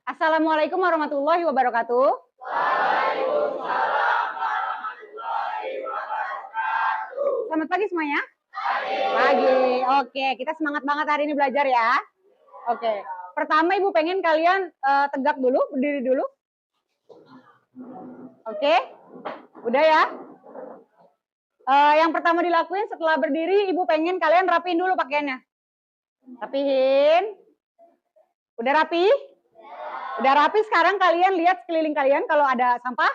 Assalamualaikum warahmatullahi wabarakatuh. Waalaikumsalam warahmatullahi wabarakatuh. Selamat pagi semuanya. Pagi. Oke, kita semangat banget hari ini belajar ya. Oke, pertama Ibu pengen kalian tegak dulu, berdiri dulu. Oke, udah ya. Yang pertama dilakuin setelah berdiri, Ibu pengen kalian rapiin dulu pakaiannya. Rapihin. Udah rapi? Udah rapi, sekarang kalian lihat sekeliling kalian kalau ada sampah.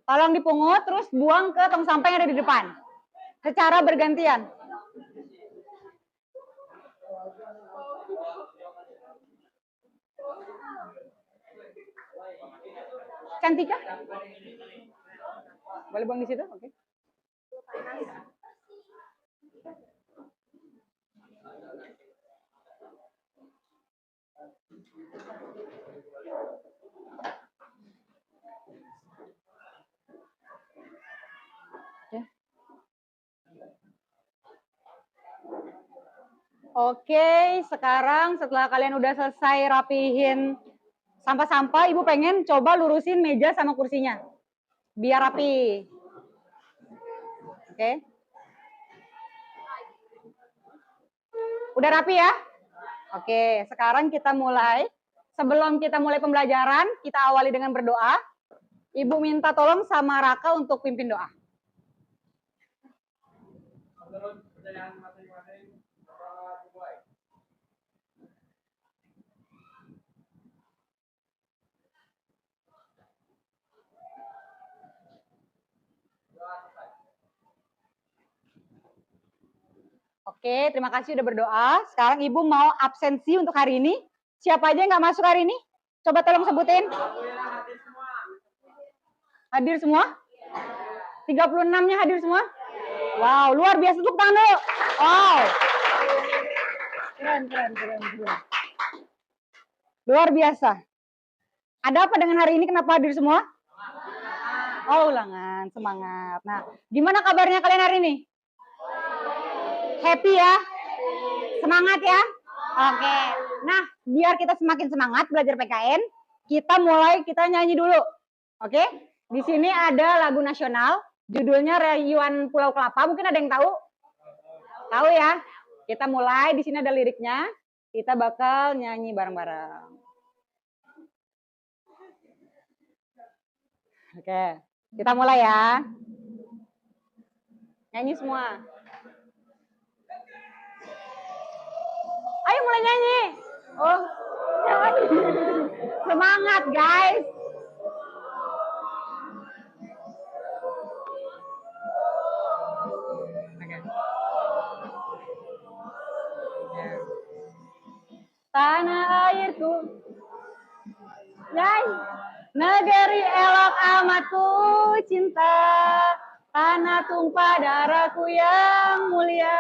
Tolong dipungut, terus buang ke tong sampah yang ada di depan. Secara bergantian. Cantika? Boleh buang di situ? Oke. Oke, sekarang setelah kalian udah selesai rapihin sampah-sampah, Ibu pengen coba lurusin meja sama kursinya. Biar rapi. Oke. Udah rapi ya? Oke, sekarang kita mulai. Sebelum kita mulai pembelajaran, kita awali dengan berdoa. Ibu minta tolong sama Raka untuk pimpin doa. Menurut percayaan masing-masing, dimulai. Oke, terima kasih udah berdoa. Sekarang Ibu mau absensi untuk hari ini. Siapa aja yang nggak masuk hari ini? Coba tolong sebutin. Hadir semua? 36-nya hadir semua? Wow, luar biasa. Tepuk tangan dulu. Wow. Keren. Luar biasa. Ada apa dengan hari ini? Kenapa hadir semua? Oh, ulangan. Semangat. Nah, gimana kabarnya kalian hari ini? Happy ya? Semangat ya? Oke. Nah, biar kita semakin semangat belajar PKN, kita nyanyi dulu. Oke? Di sini ada lagu nasional, judulnya Rayuan Pulau Kelapa. Mungkin ada yang tahu? Tahu ya? Kita mulai, di sini ada liriknya. Kita bakal nyanyi bareng-bareng. Oke, kita mulai ya. Nyanyi semua. Ayo mulai nyanyi. Oh, semangat guys. Tanah airku, negeri elok amat ku cinta, tanah tumpah darahku yang mulia.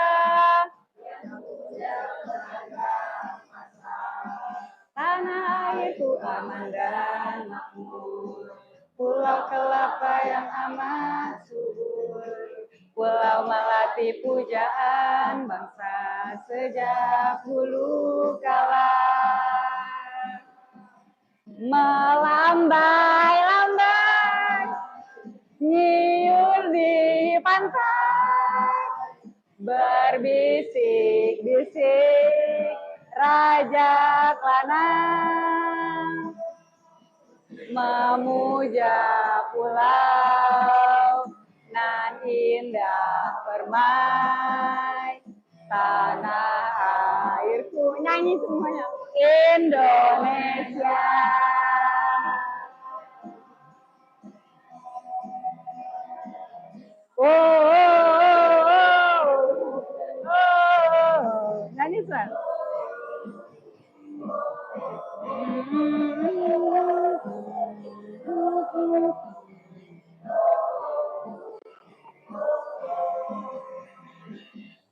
Tanah airku aman dan makmur, pulau kelapa yang amat subur, pulau melati pujaan bangsa sejak dulu kala. Melambai-lambai, nyiur di pantai, berbisik-bisik Raja Lanang, memuja pulau nan indah permai, tanah airku. Nyanyi semuanya. Indonesia. Nyanyi semua.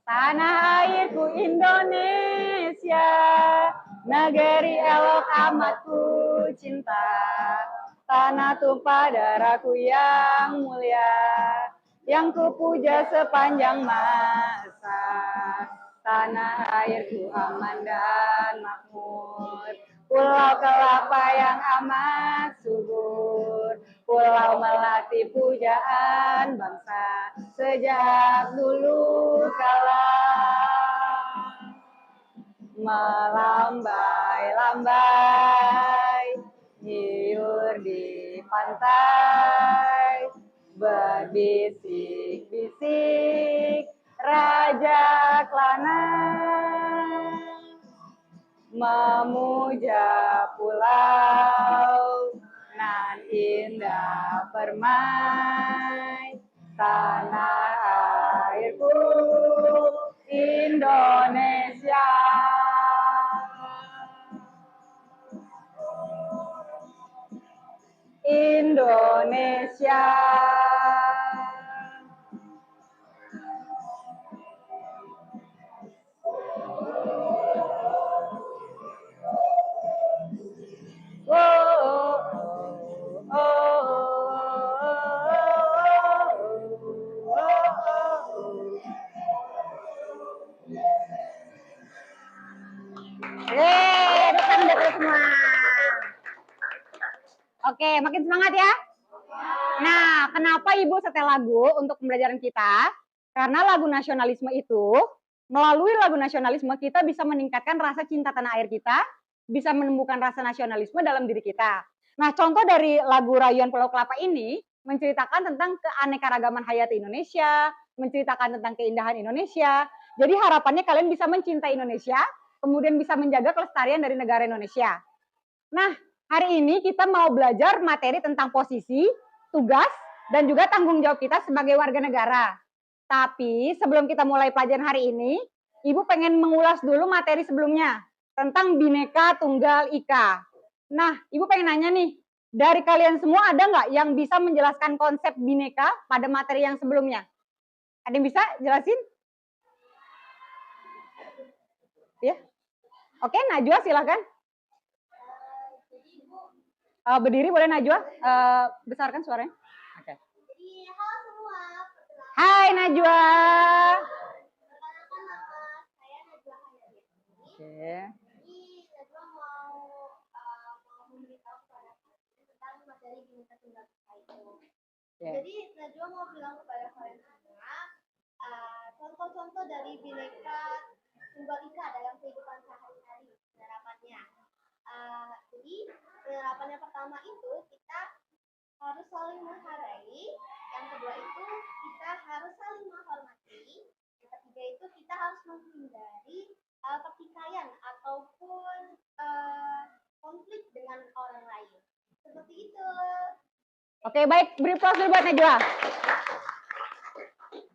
Tanah airku Indonesia, negeri elok amat ku cinta, tanah tumpah darahku yang mulia, yang ku puja sepanjang masa. Tanah airku aman dan makmur, Pulau kelapa yang amat subur, pulau melati pujaan bangsa sejak dulu kala. Melambai-lambai, nyiur di pantai, berbisik-bisik, Raja Klana memuja pulau nan indah permai, tanah airku Indonesia. Indonesia. Semua. Oke, makin semangat ya. Nah, kenapa Ibu setel lagu untuk pembelajaran kita? Karena lagu nasionalisme itu, melalui lagu nasionalisme kita bisa meningkatkan rasa cinta tanah air kita, bisa menumbuhkan rasa nasionalisme dalam diri kita. Nah, contoh dari lagu Rayuan Pulau Kelapa ini menceritakan tentang keanekaragaman hayati Indonesia, menceritakan tentang keindahan Indonesia. Jadi harapannya kalian bisa mencintai Indonesia, kemudian bisa menjaga kelestarian dari negara Indonesia. Nah, hari ini kita mau belajar materi tentang posisi, tugas, dan juga tanggung jawab kita sebagai warga negara. Tapi sebelum kita mulai pelajaran hari ini, Ibu pengen mengulas dulu materi sebelumnya tentang Bhinneka Tunggal Ika. Nah, Ibu pengen nanya nih, dari kalian semua ada nggak yang bisa menjelaskan konsep Bhinneka pada materi yang sebelumnya? Ada yang bisa jelasin? Ya, oke, Najwa silakan. Berdiri boleh Najwa, besarkan suaranya. Oke. Halo semua. Hai Najwa. Perkenalkan nama saya Najwa Hayati. Oke. Jadi Najwa mau memberitahu kepada kalian tentang materi Bhinneka Tunggal Ika itu. Jadi Najwa mau bilang kepada kalian semua contoh-contoh dari Bhinneka Tunggal Ika dalam kehidupan sehari-hari penerapannya. Jadi penerapan yang pertama itu kita harus saling menghargai, yang kedua itu kita harus saling menghormati, yang ketiga itu kita harus menghindari pertikaian ataupun konflik dengan orang lain. Seperti itu. Oke, baik, beri aplaus dulu buat Najwa.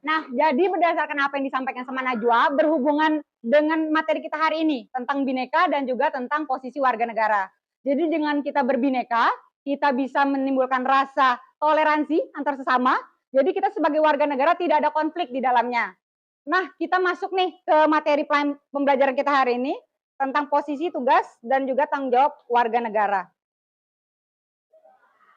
Nah, jadi berdasarkan apa yang disampaikan sama Najwa berhubungan dengan materi kita hari ini tentang Bhinneka dan juga tentang posisi warga negara. Jadi dengan kita berbineka, kita bisa menimbulkan rasa toleransi antar sesama. Jadi kita sebagai warga negara tidak ada konflik di dalamnya. Nah, kita masuk nih ke materi pembelajaran kita hari ini tentang posisi, tugas, dan juga tanggung jawab warga negara.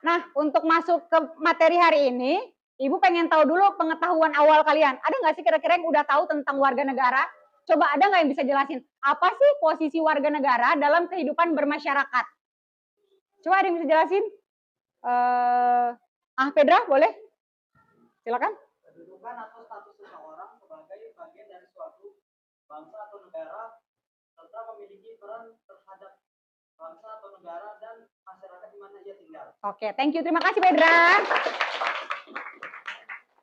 Nah, untuk masuk ke materi hari ini, Ibu pengen tahu dulu pengetahuan awal kalian. Ada nggak sih kira-kira yang udah tahu tentang warga negara? Coba ada nggak yang bisa jelasin? Apa sih posisi warga negara dalam kehidupan bermasyarakat? Coba ada yang bisa jelasin? Pedra, boleh? Silakan. Kedudukan atau status seseorang sebagai bagian dari suatu bangsa atau negara serta memiliki peran terhadap bangsa atau negara dan masyarakat di mana ia tinggal. Oke, thank you. Terima kasih, Pedra.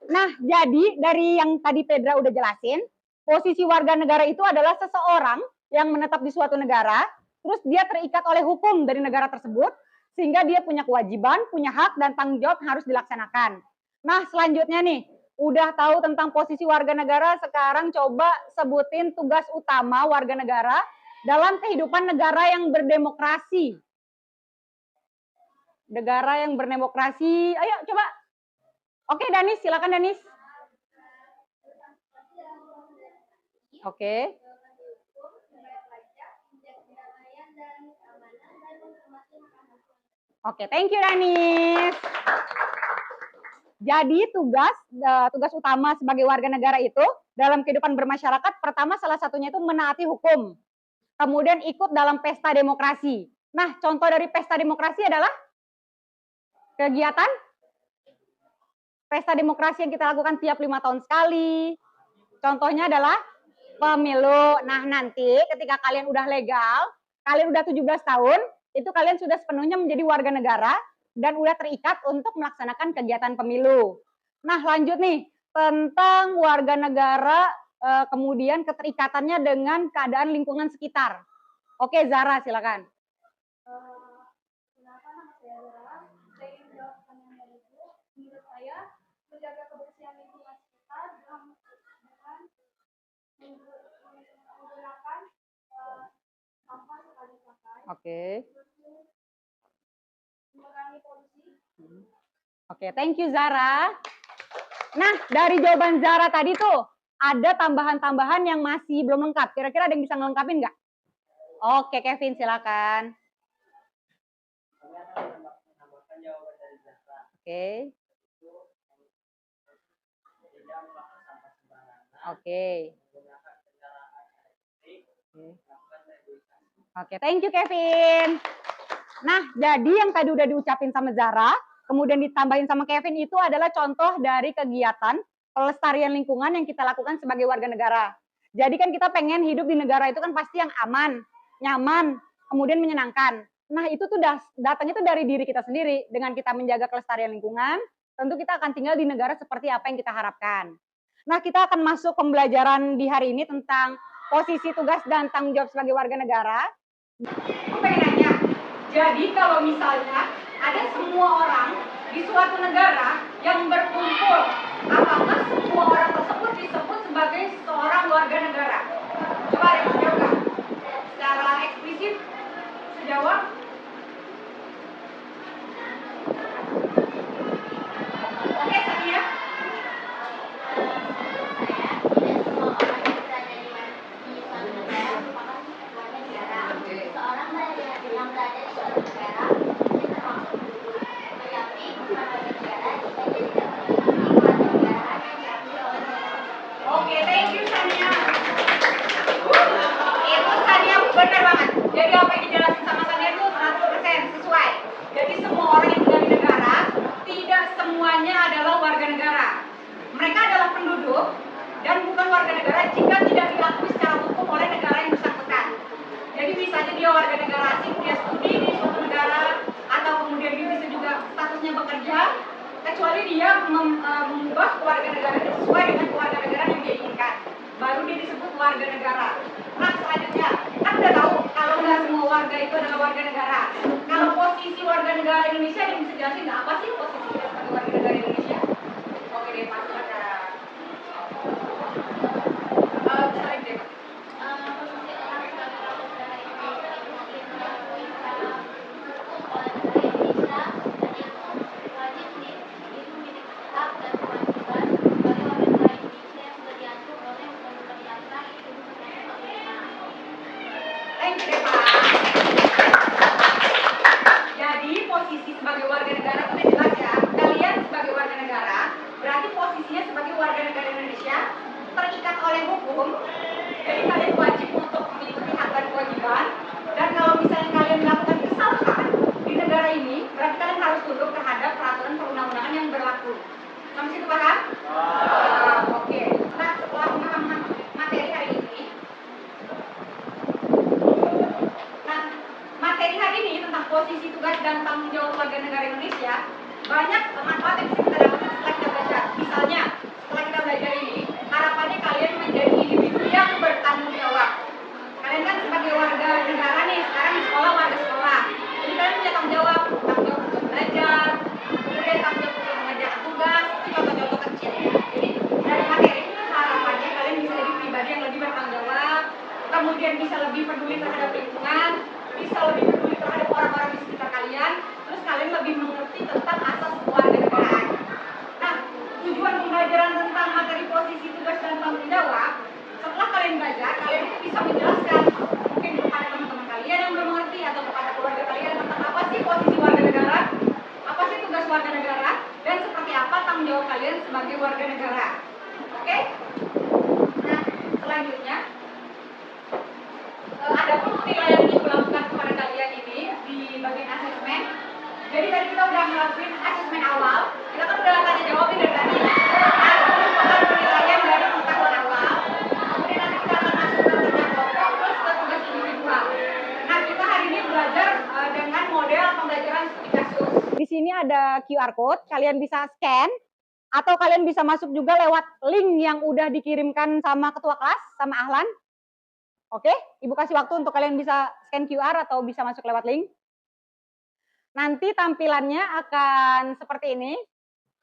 Nah, jadi dari yang tadi Pedra udah jelasin, posisi warga negara itu adalah seseorang yang menetap di suatu negara, terus dia terikat oleh hukum dari negara tersebut, sehingga dia punya kewajiban, punya hak, dan tanggung jawab yang harus dilaksanakan. Nah, selanjutnya nih, udah tahu tentang posisi warga negara, sekarang coba sebutin tugas utama warga negara dalam kehidupan negara yang berdemokrasi. Negara yang berdemokrasi, ayo coba. Oke, Danis, silakan Danis. Oke. Oke, thank you Danis. Jadi tugas utama sebagai warga negara itu dalam kehidupan bermasyarakat, pertama salah satunya itu menaati hukum. Kemudian ikut dalam pesta demokrasi. Nah, contoh dari pesta demokrasi adalah kegiatan pesta demokrasi yang kita lakukan tiap 5 tahun sekali. Contohnya adalah pemilu. Nah, nanti ketika kalian udah legal, kalian udah 17 tahun, itu kalian sudah sepenuhnya menjadi warga negara dan udah terikat untuk melaksanakan kegiatan pemilu. Nah, lanjut nih tentang warga negara, kemudian keterikatannya dengan keadaan lingkungan sekitar. Oke, Zara silakan. Kenapa nama saya Zara? Saya ingin menjawab pertanyaan dari Ibu. Menurut saya, menjaga kebersihan lingkungan sekitar dengan menggunakan sampah sekali pakai. Oke. Mengurangi polusi. Oke, thank you Zara. Nah, dari jawaban Zara tadi tuh, ada tambahan-tambahan yang masih belum lengkap. Kira-kira ada yang bisa ngelengkapin nggak? Oke, Kevin silakan. Kami akan menambahkan jawaban dari Zahra. Oke. Tidak memakan sampah sembarangan. Oke. Menggunakan kendaraan elektrik. Melakukan reboisasi. Oke, thank you Kevin. Nah, jadi yang tadi udah diucapin sama Zara, kemudian ditambahin sama Kevin itu adalah contoh dari kegiatan pelestarian lingkungan yang kita lakukan sebagai warga negara. Jadi kan kita pengen hidup di negara itu kan pasti yang aman, nyaman, kemudian menyenangkan. Nah, itu tuh datangnya tuh dari diri kita sendiri. Dengan kita menjaga kelestarian lingkungan, tentu kita akan tinggal di negara seperti apa yang kita harapkan. Nah, kita akan masuk pembelajaran di hari ini tentang posisi, tugas, dan tanggung jawab sebagai warga negara. Aku pengen nanya, jadi kalau misalnya ada semua orang di suatu negara yang berkumpul, apakah semua orang tersebut disebut sebagai seorang warga negara? Coba ada yang bisa jawab nggak? Secara eksplisit, sejawab. Oke, Sania. Oke, thank you Sania. Itu Sania benar banget. Jadi apa yang dijelasin sama Sania itu 100% sesuai. Jadi semua orang yang tinggal di negara tidak semuanya adalah warga negara. Mereka adalah penduduk dan bukan warga negara jika tidak diakui secara hukum oleh negara yang bersangkutan. Jadi bisa aja dia warga negara asing, dia studi di suatu negara, atau kemudian dia bisa juga statusnya bekerja, kecuali dia mengubah warga negara sesuai dengan warga negara yang dia inginkan. Baru dia disebut warga negara. Nah, selanjutnya, kan udah tahu kalau nggak semua warga itu adalah warga negara. Kalau posisi warga negara Indonesia, yang bisa jelasin nggak apa sih posisi kita sebagai warga negara Indonesia? Oke deh, Pak, silakan. Bisa lagi deh, Pak. Jadi posisi sebagai warga negara itu udah jelas ya. Kalian sebagai warga negara berarti posisinya sebagai warga negara Indonesia terikat oleh hukum. Jadi kalian wajib untuk mengikuti hak dan kewajiban. Dan kalau misalnya kalian melakukan kesalahan di negara ini, berarti kalian harus tunduk terhadap peraturan perundang-undangan yang berlaku. Sampai situ paham? Oke. Nah, setelah memahami materi hari ini, materi hari ini tentang posisi, tugas, dan tanggung jawab warga negara Indonesia, banyak manfaat yang bisa kita dapatkan setelah kita belajar. Misalnya, setelah kita belajar ini, harapannya kalian menjadi individu yang bertanggung jawab. Kalian kan sebagai warga negara nih, sekarang di sekolah, warga sekolah. Jadi kalian punya tanggung jawab untuk belajar, kemudian tanggung jawab untuk mengerjakan tugas, itu contoh-contoh kecil. Jadi dari materi ini harapannya kalian bisa jadi pribadi yang lebih bertanggung jawab, kemudian bisa lebih peduli terhadap lingkungan, bisa lebih peduli terhadap orang-orang di sekitar kalian, terus kalian lebih mengerti tentang asas kewarganegaraan. Nah, tujuan pembelajaran tentang materi posisi, tugas, dan tanggung jawab, setelah kalian belajar, kalian itu bisa menjelaskan mungkin kepada teman-teman kalian yang belum mengerti atau kepada keluarga kalian tentang apa sih posisi warga negara, apa sih tugas warga negara, dan seperti apa tanggung jawab kalian sebagai warga negara. Oke? Nah, selanjutnya, ada pun penilaian yang dilakukan kepada kalian ini di ngelakuin asesmen awal. Kita kan udah tanya jawab dari tadi. Nah, itu merupakan penilaian dari pengetahuan awal. Kemudian nanti kita akan masuk ke kerja kelompok terus ke tugas individual. Nah, kita hari ini belajar dengan model pembelajaran studi kasus. Di sini ada QR code, kalian bisa scan atau kalian bisa masuk juga lewat link yang udah dikirimkan sama ketua kelas, sama Ahlan. Oke, Ibu kasih waktu untuk kalian bisa scan QR atau bisa masuk lewat link. Nanti tampilannya akan seperti ini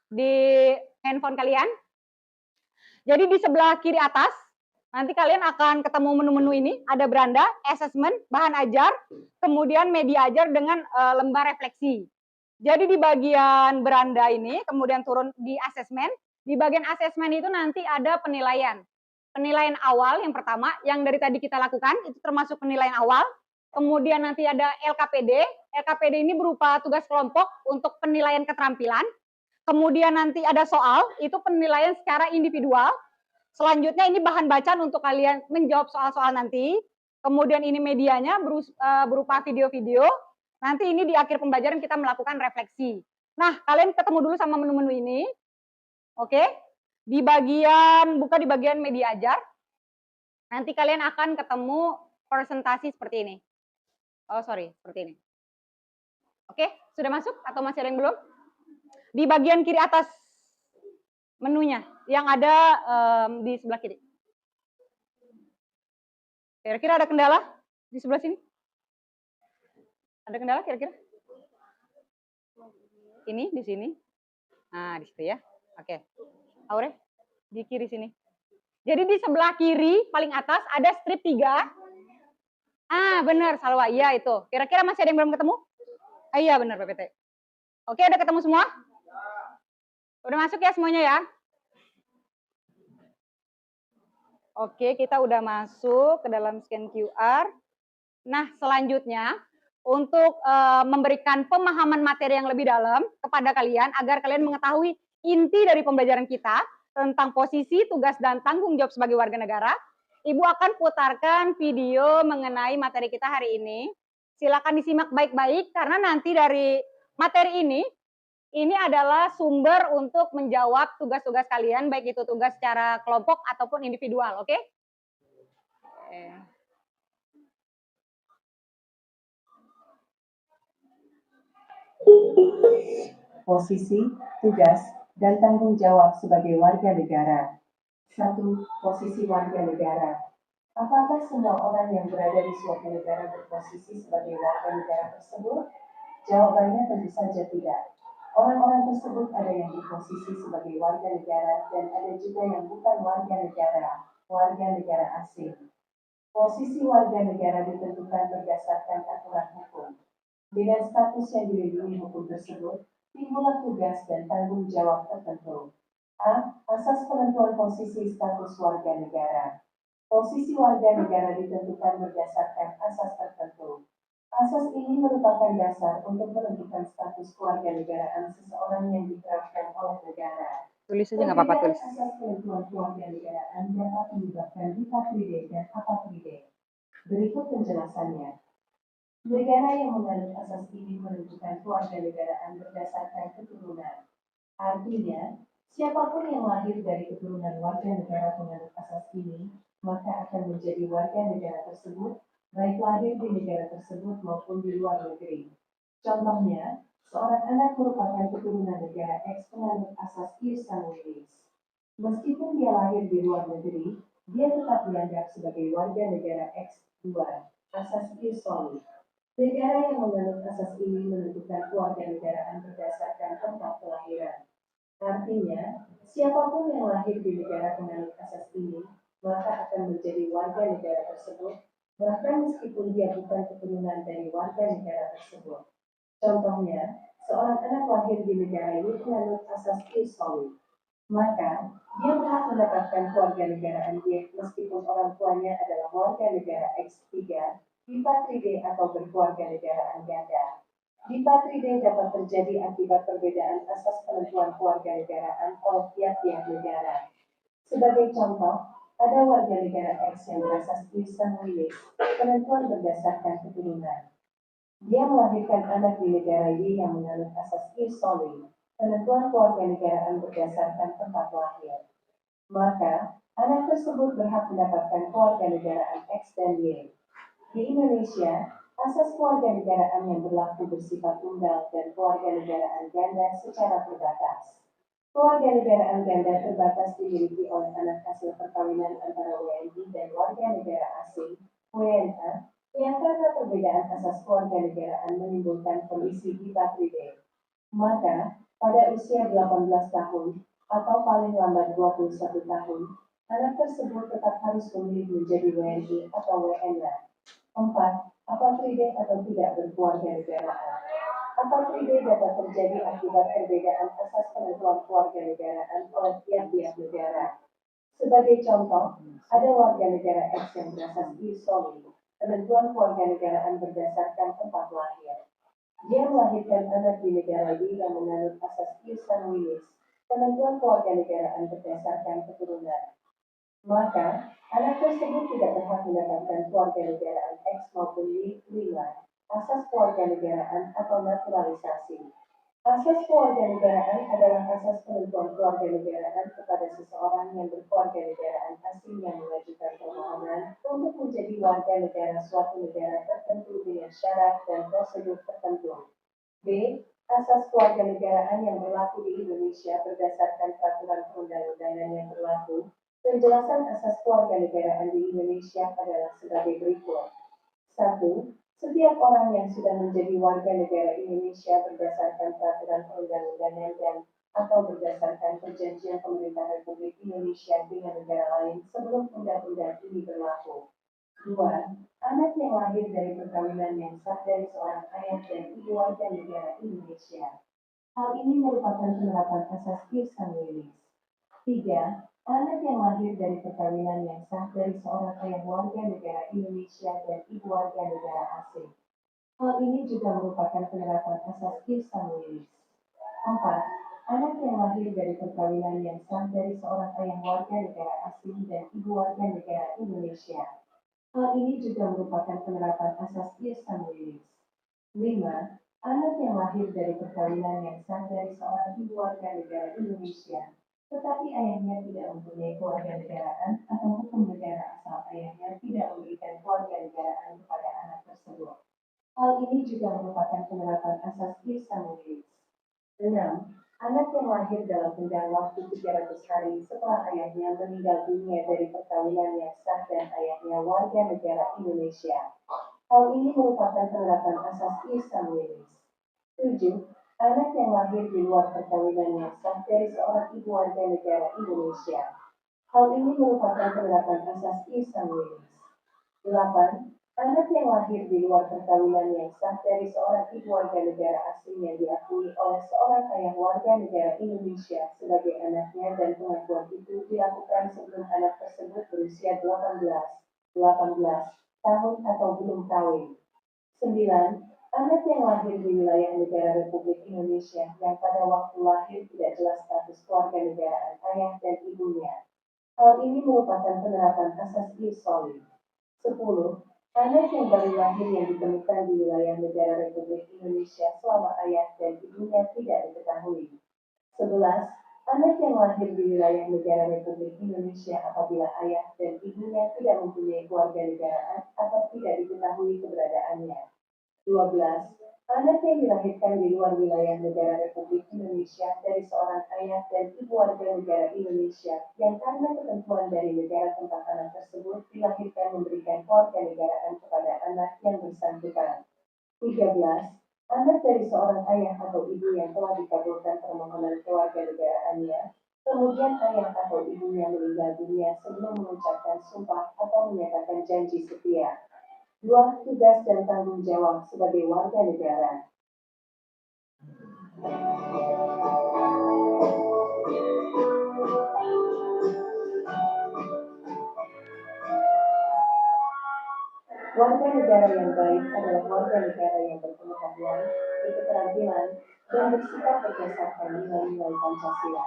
di handphone kalian. Jadi di sebelah kiri atas, nanti kalian akan ketemu menu-menu ini. Ada beranda, assessment, bahan ajar, kemudian media ajar dengan lembar refleksi. Jadi di bagian beranda ini, kemudian turun di assessment. Di bagian assessment itu nanti ada penilaian. Penilaian awal yang pertama, yang dari tadi kita lakukan, itu termasuk penilaian awal. Kemudian nanti ada LKPD. LKPD ini berupa tugas kelompok untuk penilaian keterampilan. Kemudian nanti ada soal, itu penilaian secara individual. Selanjutnya ini bahan bacaan untuk kalian menjawab soal-soal nanti. Kemudian ini medianya berupa video-video. Nanti ini di akhir pembelajaran kita melakukan refleksi. Nah, kalian ketemu dulu sama menu-menu ini. Oke. Buka di bagian media ajar. Nanti kalian akan ketemu presentasi seperti ini. Oh, sorry, seperti ini. Oke, sudah masuk atau masih ada yang belum? Di bagian kiri atas menunya yang ada di sebelah kiri. Kira-kira ada kendala di sebelah sini? Ada kendala kira-kira? Ini di sini. Nah, di situ ya. Oke. Aure di kiri sini. Jadi di sebelah kiri paling atas ada strip 3. Ah, benar Salwa. Iya itu. Kira-kira masih ada yang belum ketemu? Ah, iya benar PPT. Oke, udah ketemu semua? Udah masuk ya semuanya ya? Oke, kita udah masuk ke dalam scan QR. Nah, selanjutnya untuk memberikan pemahaman materi yang lebih dalam kepada kalian agar kalian mengetahui inti dari pembelajaran kita tentang posisi, tugas, dan tanggung jawab sebagai warga negara, Ibu akan putarkan video mengenai materi kita hari ini. Silakan disimak baik-baik karena nanti dari materi ini adalah sumber untuk menjawab tugas-tugas kalian, baik itu tugas secara kelompok ataupun individual, oke? Posisi, tugas, dan tanggung jawab sebagai warga negara. 1. Posisi warga negara. Apakah semua orang yang berada di suatu negara berposisi sebagai warga negara tersebut? Jawabannya tentu saja tidak. Orang-orang tersebut ada yang berposisi sebagai warga negara dan ada juga yang bukan warga negara asing. Posisi warga negara ditentukan berdasarkan aturan hukum. Dengan status yang dilindungi hukum tersebut, timbullah tugas dan tanggung jawab tertentu. A. Asas penentuan posisi status warga negara. Posisi warga negara ditentukan berdasarkan asas tertentu. Asas ini merupakan dasar untuk menentukan status kewarganegaraan seseorang yang diterapkan oleh negara. Tulis aja nggak apa-apa, tulis. Asas penentuan kewarganegaraan dapat menyebabkan dipatride dan apatride. Berikut penjelasannya. Negara yang menganut asas ini menentukan kewarganegaraan berdasarkan keturunan. Artinya, siapapun yang lahir dari keturunan warga negara penganut asas ini, maka akan menjadi warga negara tersebut, baik lahir di negara tersebut maupun di luar negeri. Contohnya, seorang anak merupakan keturunan negara X penganut asas ius sanguinis. Meskipun dia lahir di luar negeri, dia tetap dianggap sebagai warga negara X2, asas ius soli. Negara yang menganut asas ini menentukan kewarganegaraan berdasarkan tempat kelahiran. Artinya, siapapun yang lahir di negara penganut asas ini, maka akan menjadi warga negara tersebut, bahkan meskipun dia bukan keturunan dari warga negara tersebut. Contohnya, seorang anak lahir di negara ini penganut asas ius soli, maka dia berhak mendapatkan kewarganegaraan dia meskipun orang tuanya adalah warga negara X3, dipatride atau berkeluarga negaraan ganda. Dipatride dapat terjadi akibat perbedaan asas penentuan kewarganegaraan oleh tiap-tiap negara. Sebagai contoh, ada warga negara X yang berasas ius sanguinis, penentuan berdasarkan keturunan. Dia melahirkan anak di negara Y yang menganut asas ius soli, penentuan kewarganegaraan berdasarkan tempat lahir. Maka, anak tersebut berhak mendapatkan kewarganegaraan X dan Y. Di Indonesia, asas kewarganegaraan yang berlaku bersifat tunggal dan kewarganegaraan ganda secara terbatas. Kewarganegaraan ganda terbatas dimiliki oleh anak hasil perkawinan antara WNI dan warga negara asing, WNA, yang karena perbedaan asas kewarganegaraan menimbulkan kondisi bipatride. Maka, pada usia 18 tahun, atau paling lambat 21 tahun, anak tersebut tetap harus memilih menjadi WNI atau WNA. 4. Apatride atau tidak berkewarganegaraan. Apatride dapat terjadi akibat perbedaan asas penentuan kewarganegaraan oleh tiap-tiap negara. Sebagai contoh, ada warga negara X yang berasas ius soli, penentuan kewarganegaraan berdasarkan tempat lahir. Dia melahirkan anak di negara Y yang menganut asas ius sanguinis, penentuan kewarganegaraan berdasarkan keturunan. Maka, anak tersebut tidak berhak mendapatkan kewarganegaraan X maupun Y. 5. Asas kewarganegaraan atau naturalisasi. Asas kewarganegaraan adalah asas penentuan kewarganegaraan kepada seseorang yang berkewarganegaraan asing yang mengajukan permohonan untuk menjadi warga negara suatu negara tertentu dengan syarat dan prosedur tertentu. B. Asas kewarganegaraan yang berlaku di Indonesia berdasarkan peraturan perundang-undangan yang berlaku. Penjelasan asas kewarganegaraan di Indonesia adalah sebagai berikut. 1. Setiap orang yang sudah menjadi warga negara Indonesia berdasarkan peraturan perundang-undangan dan atau berdasarkan perjanjian pemerintah Republik Indonesia dengan negara lain sebelum undang-undang ini berlaku. 2. Anak yang lahir dari perkawinan yang sah dari seorang ayah dan ibu warga negara Indonesia. Hal ini merupakan penerapan asas ius sanguinis. 3. Anak yang lahir dari perkawinan yang sah dari seorang ayah warga negara Indonesia dan ibu warga negara asing. Hal ini juga merupakan penerapan asas ius sanguinis. 4. Anak yang lahir dari perkawinan yang sah dari seorang ayah warga negara asing dan ibu warga negara Indonesia. Hal ini juga merupakan penerapan asas ius sanguinis. 5. Anak yang lahir dari perkawinan yang sah dari seorang ibu warga negara Indonesia, tetapi ayahnya tidak mempunyai kewarganegaraan atau hukum negara asal ayahnya tidak memberikan kewarganegaraan kepada anak tersebut. Hal ini juga merupakan penerapan asas ius sanguinis. 6. Anak yang lahir dalam tenggang waktu 300 hari setelah ayahnya meninggal dunia dari perkawinan yang sah dan ayahnya warga negara Indonesia. Hal ini merupakan penerapan asas ius sanguinis. 7. Anak yang lahir di luar perkawinan yang sah dari seorang ibu warga negara Indonesia. Hal ini merupakan penerapan asas ius sanguinis. 8. Anak yang lahir di luar perkawinan yang sah dari seorang ibu warga negara asing yang diakui oleh seorang ayah warga negara Indonesia sebagai anaknya dan pengakuan itu dilakukan sebelum anak tersebut berusia 18 tahun atau belum kawin. 9. Anak yang lahir di wilayah negara Republik Indonesia yang pada waktu lahir tidak jelas status kewarganegaraan ayah dan ibunya. Hal ini merupakan penerapan asas ius soli. 10. Anak yang baru lahir yang ditemukan di wilayah negara Republik Indonesia selama ayah dan ibunya tidak diketahui. 11. Anak yang lahir di wilayah negara Republik Indonesia apabila ayah dan ibunya tidak mempunyai kewarganegaraan atau tidak diketahui keberadaannya. 12. Anak yang dilahirkan di luar wilayah negara Republik Indonesia dari seorang ayah dan ibu warga negara Indonesia yang karena ketentuan dari negara tempat anak tersebut dilahirkan memberikan kewarganegaraan kepada anak yang bersangkutan. 13. Anak dari seorang ayah atau ibu yang telah dikabulkan permohonan kewarganegaraannya, kemudian ayah atau ibunya meninggal dunia sebelum mengucapkan sumpah atau menyatakan janji setia. 2. Tugas dan tanggung jawab sebagai warga negara. Warga negara yang baik adalah warga negara yang berpengetahuan, berketerampilan, dan bersikap berdasarkan nilai-nilai Pancasila.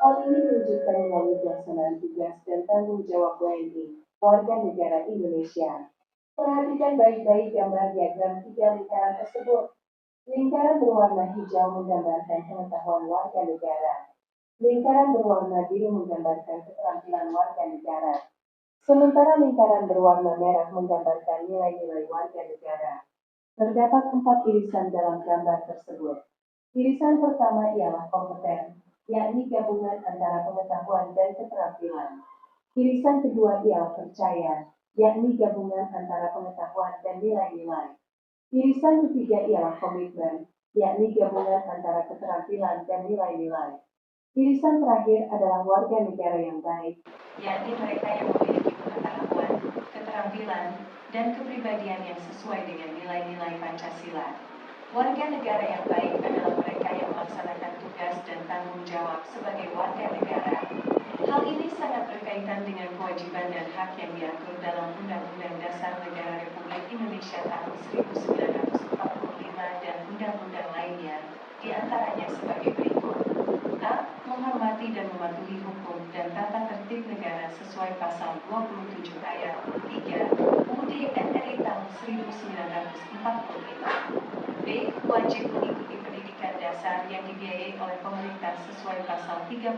Hal ini diwujudkan melalui pelaksanaan tugas dan tanggung jawab WNI, warga negara Indonesia. Perhatikan baik-baik gambar diagram 3 lingkaran tersebut. Lingkaran berwarna hijau menggambarkan pengetahuan warga negara. Lingkaran berwarna biru menggambarkan keterampilan warga negara. Sementara lingkaran berwarna merah menggambarkan nilai-nilai warga negara. Terdapat 4 irisan dalam gambar tersebut. Irisan pertama ialah kompeten, yakni gabungan antara pengetahuan dan keterampilan. Irisan kedua ialah percaya, yakni gabungan antara pengetahuan dan nilai-nilai. Irisan ketiga ialah komitmen, yakni gabungan antara keterampilan dan nilai-nilai. Irisan terakhir adalah warga negara yang baik, yakni mereka yang memiliki pengetahuan, keterampilan, dan kepribadian yang sesuai dengan nilai-nilai Pancasila. Warga negara yang baik adalah mereka yang melaksanakan tugas dan tanggung jawab sebagai warga negara. Hal ini sangat berkaitan dengan kewajiban dan hak yang diatur dalam Undang-Undang Dasar Negara Republik Indonesia tahun 1945 dan undang-undang lainnya, di antaranya sebagai berikut. A. Menghormati dan mematuhi hukum dan tata tertib negara sesuai pasal 27 ayat 3 UUD RI tahun 1945. B. Wajib mengikuti pendidikan dasar yang dibiayai oleh pemerintah sesuai pasal 31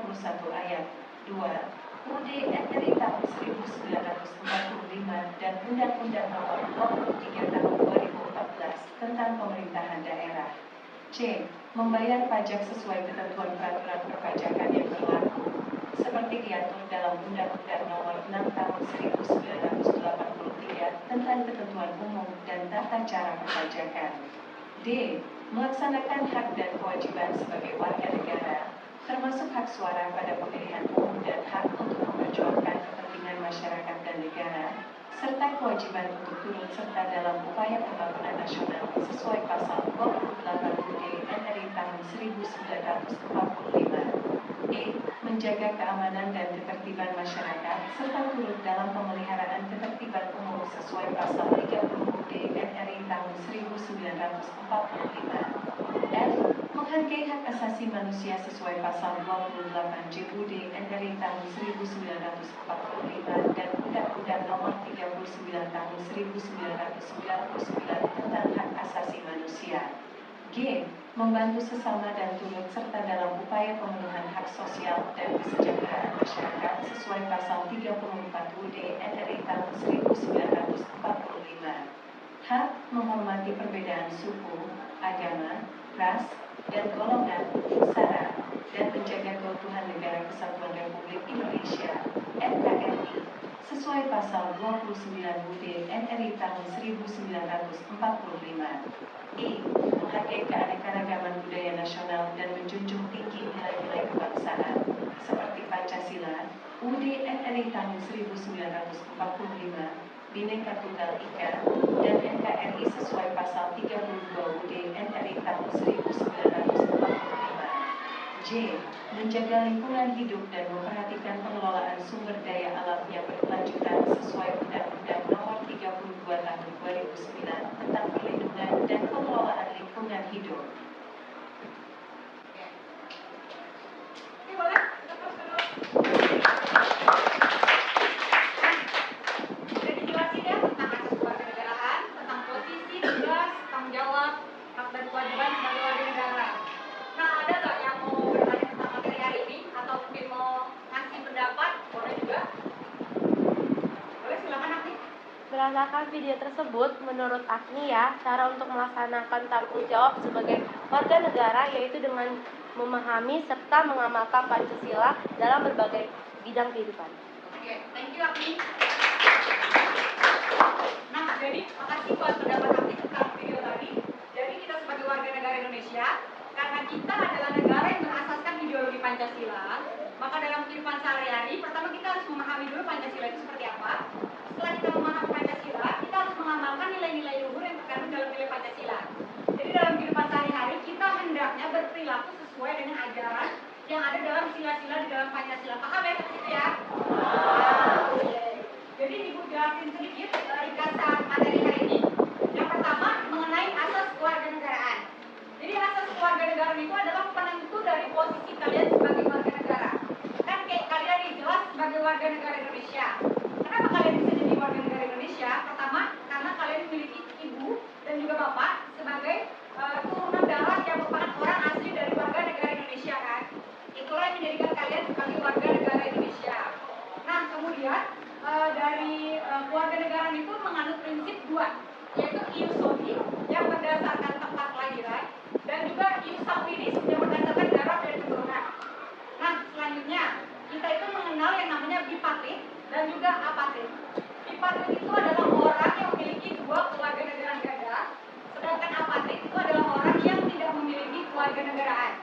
ayat 2 UUD RI tahun 1945 dan Undang-Undang Nomor 23 tahun 2014 tentang pemerintahan daerah. C. Membayar pajak sesuai ketentuan peraturan perpajakan yang berlaku, seperti diatur dalam Undang-Undang Nomor 6 tahun 1983 tentang ketentuan umum dan tata cara perpajakan. D. Melaksanakan hak dan kewajiban sebagai warga negara, termasuk hak suara pada pemilihan umum dan hak untuk memperjuangkan kepentingan masyarakat dan negara, serta kewajiban untuk turut serta dalam upaya pembangunan nasional sesuai pasal 28 UUD RI tahun 1945. E. Menjaga keamanan dan ketertiban masyarakat serta turut dalam pemeliharaan ketertiban umum sesuai pasal 30 UUD RI tahun 1945. F. Menghargai hak asasi manusia sesuai pasal 28 JUUD RI tahun 1945 dan Undang-Undang Nomor 39 tahun 1999 tentang hak asasi manusia. G. Membantu sesama dan turut serta dalam upaya pemenuhan hak sosial dan kesejahteraan masyarakat sesuai pasal 34 UUD RI tahun 1945. H. Menghormati perbedaan suku, agama, ras, dan golongan, sara, dan menjaga keutuhan Negara Kesatuan Republik Indonesia, NKRI, sesuai pasal 29 UUD RI tahun 1945. I. Menghargai keanekaragaman budaya nasional dan menjunjung tinggi nilai-nilai kebangsaan, seperti Pancasila, UUD RI tahun 1945, Bhinneka Tunggal Ika, dan NKRI sesuai pasal 32 UUD RI tahun 1945. J. Menjaga lingkungan hidup dan memperhatikan pengelolaan sumber daya alam yang berkelanjutan sesuai Undang-Undang Nomor 32 Tahun 2009 tentang perlindungan dan pengelolaan lingkungan hidup. Oke, boleh? Udah dijelasin ya tentang asas kewarganegaraan, tentang posisi, tugas, tanggung jawab, hak dan kewajiban sebagai warga negara. Nah, ada nggak yang mau bertanya tentang materi hari ini atau mungkin mau ngasih pendapat? Boleh juga. Boleh, silakan Agni. Berdasarkan video tersebut, menurut Agni ya, cara untuk melaksanakan tanggung jawab sebagai warga negara yaitu dengan memahami serta mengamalkan Pancasila dalam berbagai bidang kehidupan. Oke, thank you Agni. Nah, jadi makasih buat pendapat Agni tentang video tadi. Jadi kita sebagai warga negara Indonesia, karena kita adalah negara yang berasaskan ideologi Pancasila, maka dalam kehidupan sehari-hari, pertama kita harus memahami dulu Pancasila itu seperti apa. Setelah kita memahami Pancasila, kita harus mengamalkan nilai-nilai luhur yang terkandung dalam nilai Pancasila. Jadi dalam kehidupan sehari-hari, kita hendaknya berperilaku sesuai dengan ajaran yang ada dalam sila-sila di dalam Pancasila. Paham ya sampai situ ya? Jadi Ibu jelasin sedikit ringkasan materi hari ini. Yang pertama mengenai asas kewarganegaraan. Jadi asas kewarganegaraan itu adalah penentu dari posisi kalian sebagai warga negara. Kan kayak kalian nih jelas sebagai warga negara Indonesia. Kenapa kalian bisa jadi warga negara Indonesia? Pertama, karena bapak sebagai turunan darah yang merupakan orang asli dari warga negara Indonesia kan. Itulah yang menjadikan kalian sebagai warga negara Indonesia. Nah kemudian dari kewarganegaraan itu menganut prinsip dua, yaitu ius soli yang berdasarkan tempat kelahiran dan juga ius sanguinis yang berdasarkan darah dan keturunan. Nah selanjutnya kita itu mengenal yang namanya bipatrid dan juga apatrid. Bipatrid itu adalah orang yang memiliki dua kewarganegaraan ganda, sedangkan apatrid itu adalah orang yang tidak memiliki kewarganegaraan.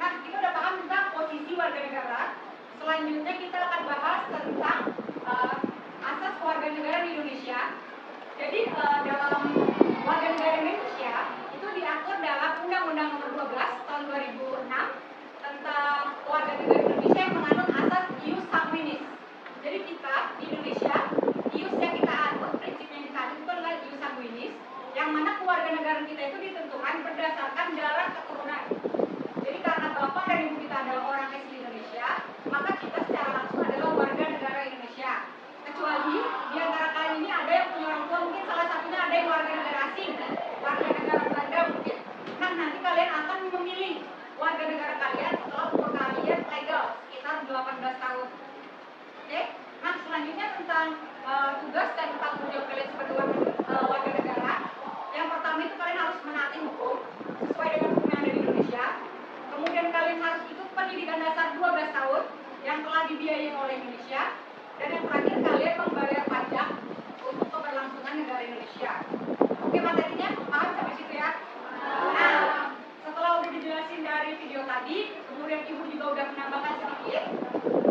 Nah kita udah paham tentang posisi warga negara. Selanjutnya kita akan bahas tentang asas kewarganegaraan di Indonesia. Jadi dalam warga negara Indonesia itu diatur dalam Undang-Undang Nomor 12 tahun 2006 tentang warga negara Indonesia yang menganut asas ius sanguinis. Jadi kita di Indonesia ius yang kita anut, prinsip yang kita anut itu adalah ius sanguinis, yang mana kewarganegaraan kita itu ditentukan berdasarkan darah keturunan. Jadi karena bapak dan ibu kita adalah orang asli Indonesia, maka kita secara langsung adalah warga negara Indonesia. Kecuali di antara kalian ini ada yang punya orang tua, mungkin salah satunya ada yang warga negara asing, warga negara Belanda mungkin. Nah nanti kalian akan memilih warga negara kalian setelah umur kalian legal, sekitar 18 tahun. Oke? Nah selanjutnya tentang tugas dan tanggung jawab kalian sebagai warga negara. Yang pertama itu kalian harus menaati hukum sesuai dengan hukum yang ada di Indonesia. Kemudian kalian harus ikut pendidikan dasar 12 tahun yang telah dibiayai oleh Indonesia. Dan yang terakhir kalian membayar pajak untuk keberlangsungan negara Indonesia. Oke materinya paham sampai situ ya? Nah setelah udah dijelasin dari video tadi, kemudian ibu juga udah menambahkan sedikit.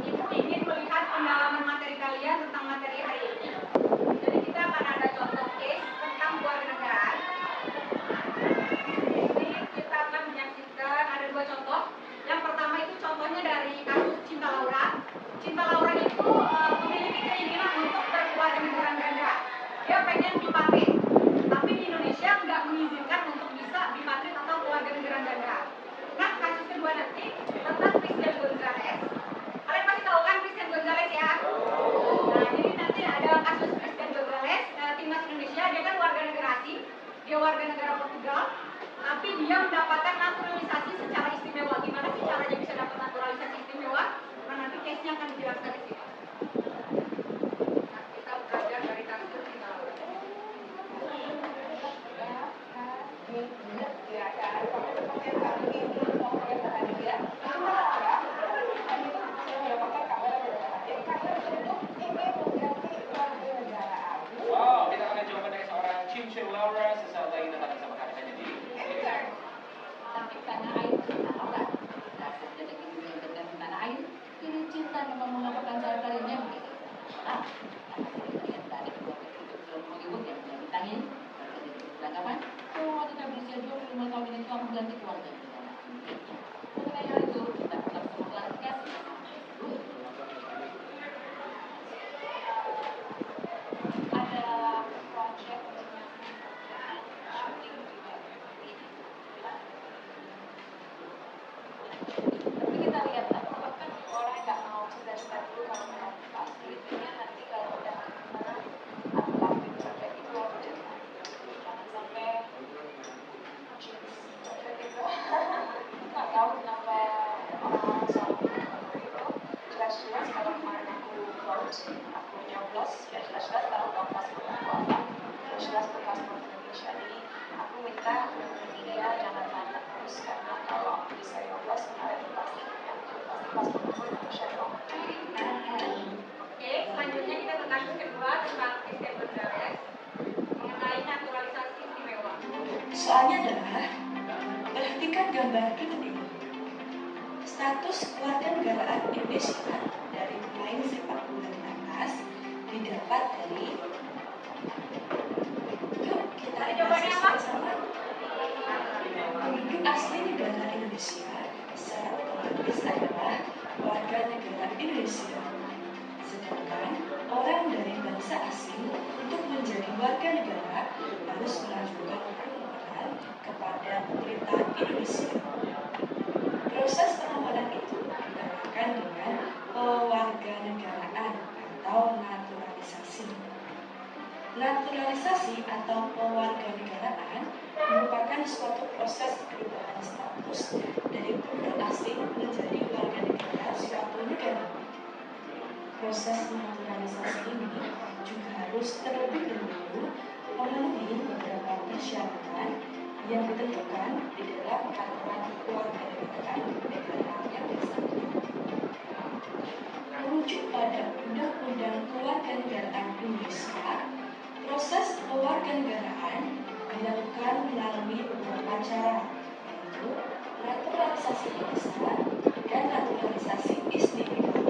Ibu ingin melihat pendalaman materi kalian tentang materi hari ini. Jadi kita akan ada contoh case tentang kewarganegaraan. Ini kita akan menyaksikan ada dua contoh. Yang pertama itu contohnya dari kasus Cinta Laura. Cinta Laura itu memiliki keinginan untuk berkewarganegaraan ganda. Dia pengen bipatrid, tapi di Indonesia nggak mengizinkan untuk bisa bipatrid atau kewarganegaraan ganda. Nah kasus kedua nanti tentang Christian Gonzalez. Kalian pasti tahu kan Christian Gonzalez ya? Nah jadi nanti ada kasus Christian Gonzalez, timnas Indonesia, dia kan warga negara asing, dia warga negara Portugal, tapi dia mendapatkan naturalisasi secara istimewa. Gimana sih caranya bisa dapat naturalisasi istimewa? Nah nanti case-nya akan dijelaskan di sini. Nah kita belajar dari kasus Cinta Laura. Wow, kita akan coba dari seorang Cinta Laura sesaat lagi tetap bersama kami saja di Tapi tanah air cinta Laura. Dasar jadi ibu yang dekat tanah air. Kini cinta memang mengatakan saya kalinya begitu. Nah, lihat tadi dua hidup dalam Hollywood yang menjadi tangin. Beranggapan bahwa wanita berusia 25 tahun ini telah mengganti keluarga negaraan. Mengenai hal itu, kita tetap semua klarifikasi dulu. Ada proyek dengan syuting juga ini. Tapi kita lihat lah, bahkan orang yang nggak mau cerita-cerita dulu kalau mau pasti intinya nanti kalau udah gimana aku lakuin project itu aku cerita. Jangan sampai jeans project itu nggak tahu kenapa orang-orang selalu bilang itu jelas-jelas kalau kemarin aku vote aku nyoblos ya jelas-jelas tahu dong paspor aku apa jelas-jelas tuh paspor Indonesia jadi aku minta media jangan nanya terus karena kalau bisa nyoblos kemarin pasti paspor aku Indonesia dong. Oke, selanjutnya kita ke kasus kedua tentang Christian Gonzalez mengenai naturalisasi istimewa. Soalnya adalah perhatikan gambar berikut ini. Status kewarganegaraan Indonesia dari pemain sepak bola di atas didapat dari. Yuk kita Jawabannya apa? bersama. Penduduk asli negara Indonesia secara otomatis adalah warga negara Indonesia. Sedangkan orang dari bangsa asing untuk menjadi warga negara harus mengajukan permohonan kepada pemerintah Indonesia. Proses pengamanan itu dinamakan dengan pewarganegaraan atau naturalisasi. Naturalisasi atau pewarganegaraan suatu proses perubahan status dari penduduk asing menjadi warga negara suatu negara. Proses naturalisasi ini juga harus terlebih dahulu memenuhi beberapa persyaratan yang ditentukan di dalam peraturan kewarganegaraan negara yang bersangkutan. Merujuk pada Undang-Undang Kewarganegaraan Indonesia, proses kewarganegaraan dilakukan melalui beberapa cara, yaitu naturalisasi dasar dan naturalisasi istimewa.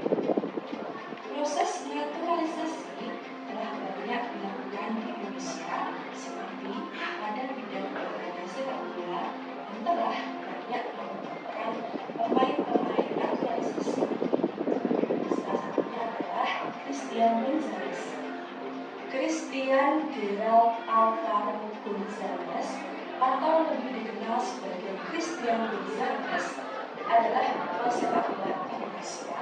Proses naturalisasi telah banyak dilakukan di Indonesia, seperti pada bidang olahraga sepak bola yang telah banyak merupakan pemain-pemain naturalisasi. Salah satunya adalah Christian Gonzalez. Christian Gerald Alvaro Gonzalez, atau lebih dikenal sebagai Christian Gonzalez, adalah pesepak bola Indonesia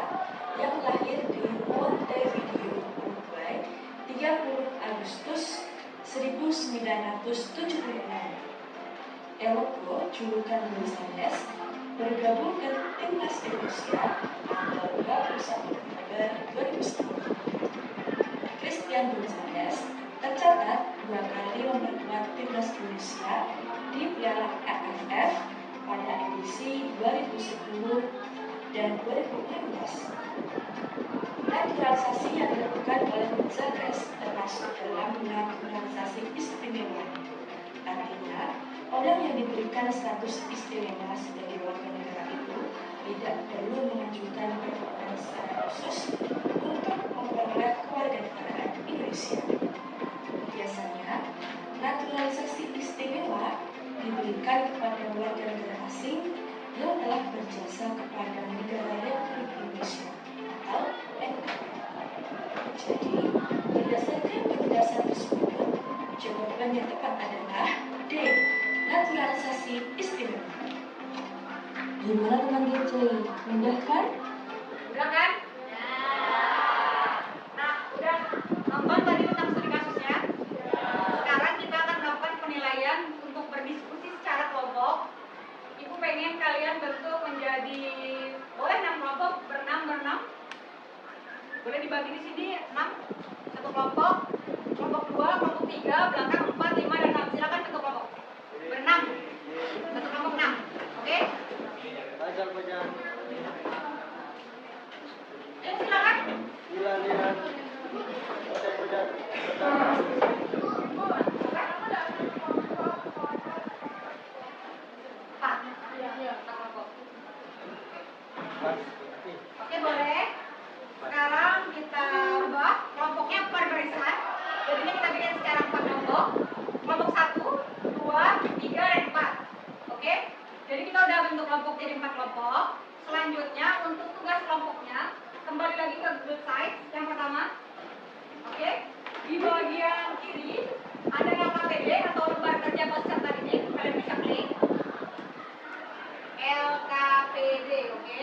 yang lahir di Montevideo, Uruguay, 30 Agustus 1976. Eloko, julukan Gonzalez, bergabung ke timnas Indonesia tanggal 21 November 2010. Christian Gonzalez tercatat 2 kali memperkuat timnas Indonesia di Piala AFF pada edisi 2010 dan 2016. Naturalisasi yang dilakukan oleh Gonzalez termasuk dalam naturalisasi istimewa. Artinya, orang yang diberikan status istimewa sebagai warga negara itu tidak perlu mengajukan permohonan secara khusus untuk memperoleh kewarganegaraan Indonesia. Biasanya, naturalisasi istimewa diberikan kepada warga negara asing yang telah berjasa kepada negara Republik Indonesia atau NKRI. Jadi, berdasarkan penjelasan tersebut, jawaban yang tepat adalah D. Naturalisasi istimewa. Gimana teman DC? Mudah kan? Udah kan? Nah, udah nonton tadi tentang studi kasusnya. Sekarang kita akan melakukan penilaian untuk berdiskusi secara kelompok. Ibu pengen kalian bentuk menjadi, boleh 6 kelompok, berenam. Boleh dibagi di sini 6, satu kelompok 2, kelompok 3, belakang 4, 5, dan 6. Silakan satu kelompok. Berenam. Satu kelompok 6. Oke? Belajar. Ayo silakan. Lihat. Belajar. Oke, boleh. Sekarang kita ubah kelompoknya per barisan. Jadinya kita bikin sekarang 4 kelompok. Kelompok 1, 2, 3, dan 4. Oke? Jadi kita udah bentuk kelompok jadi 4 kelompok. Selanjutnya untuk tugas kelompoknya kembali lagi ke Google Sites yang pertama. Oke? Di bagian kiri ada LKPD atau lembar kerja peserta didik. Kalian bisa klik LKPD, oke?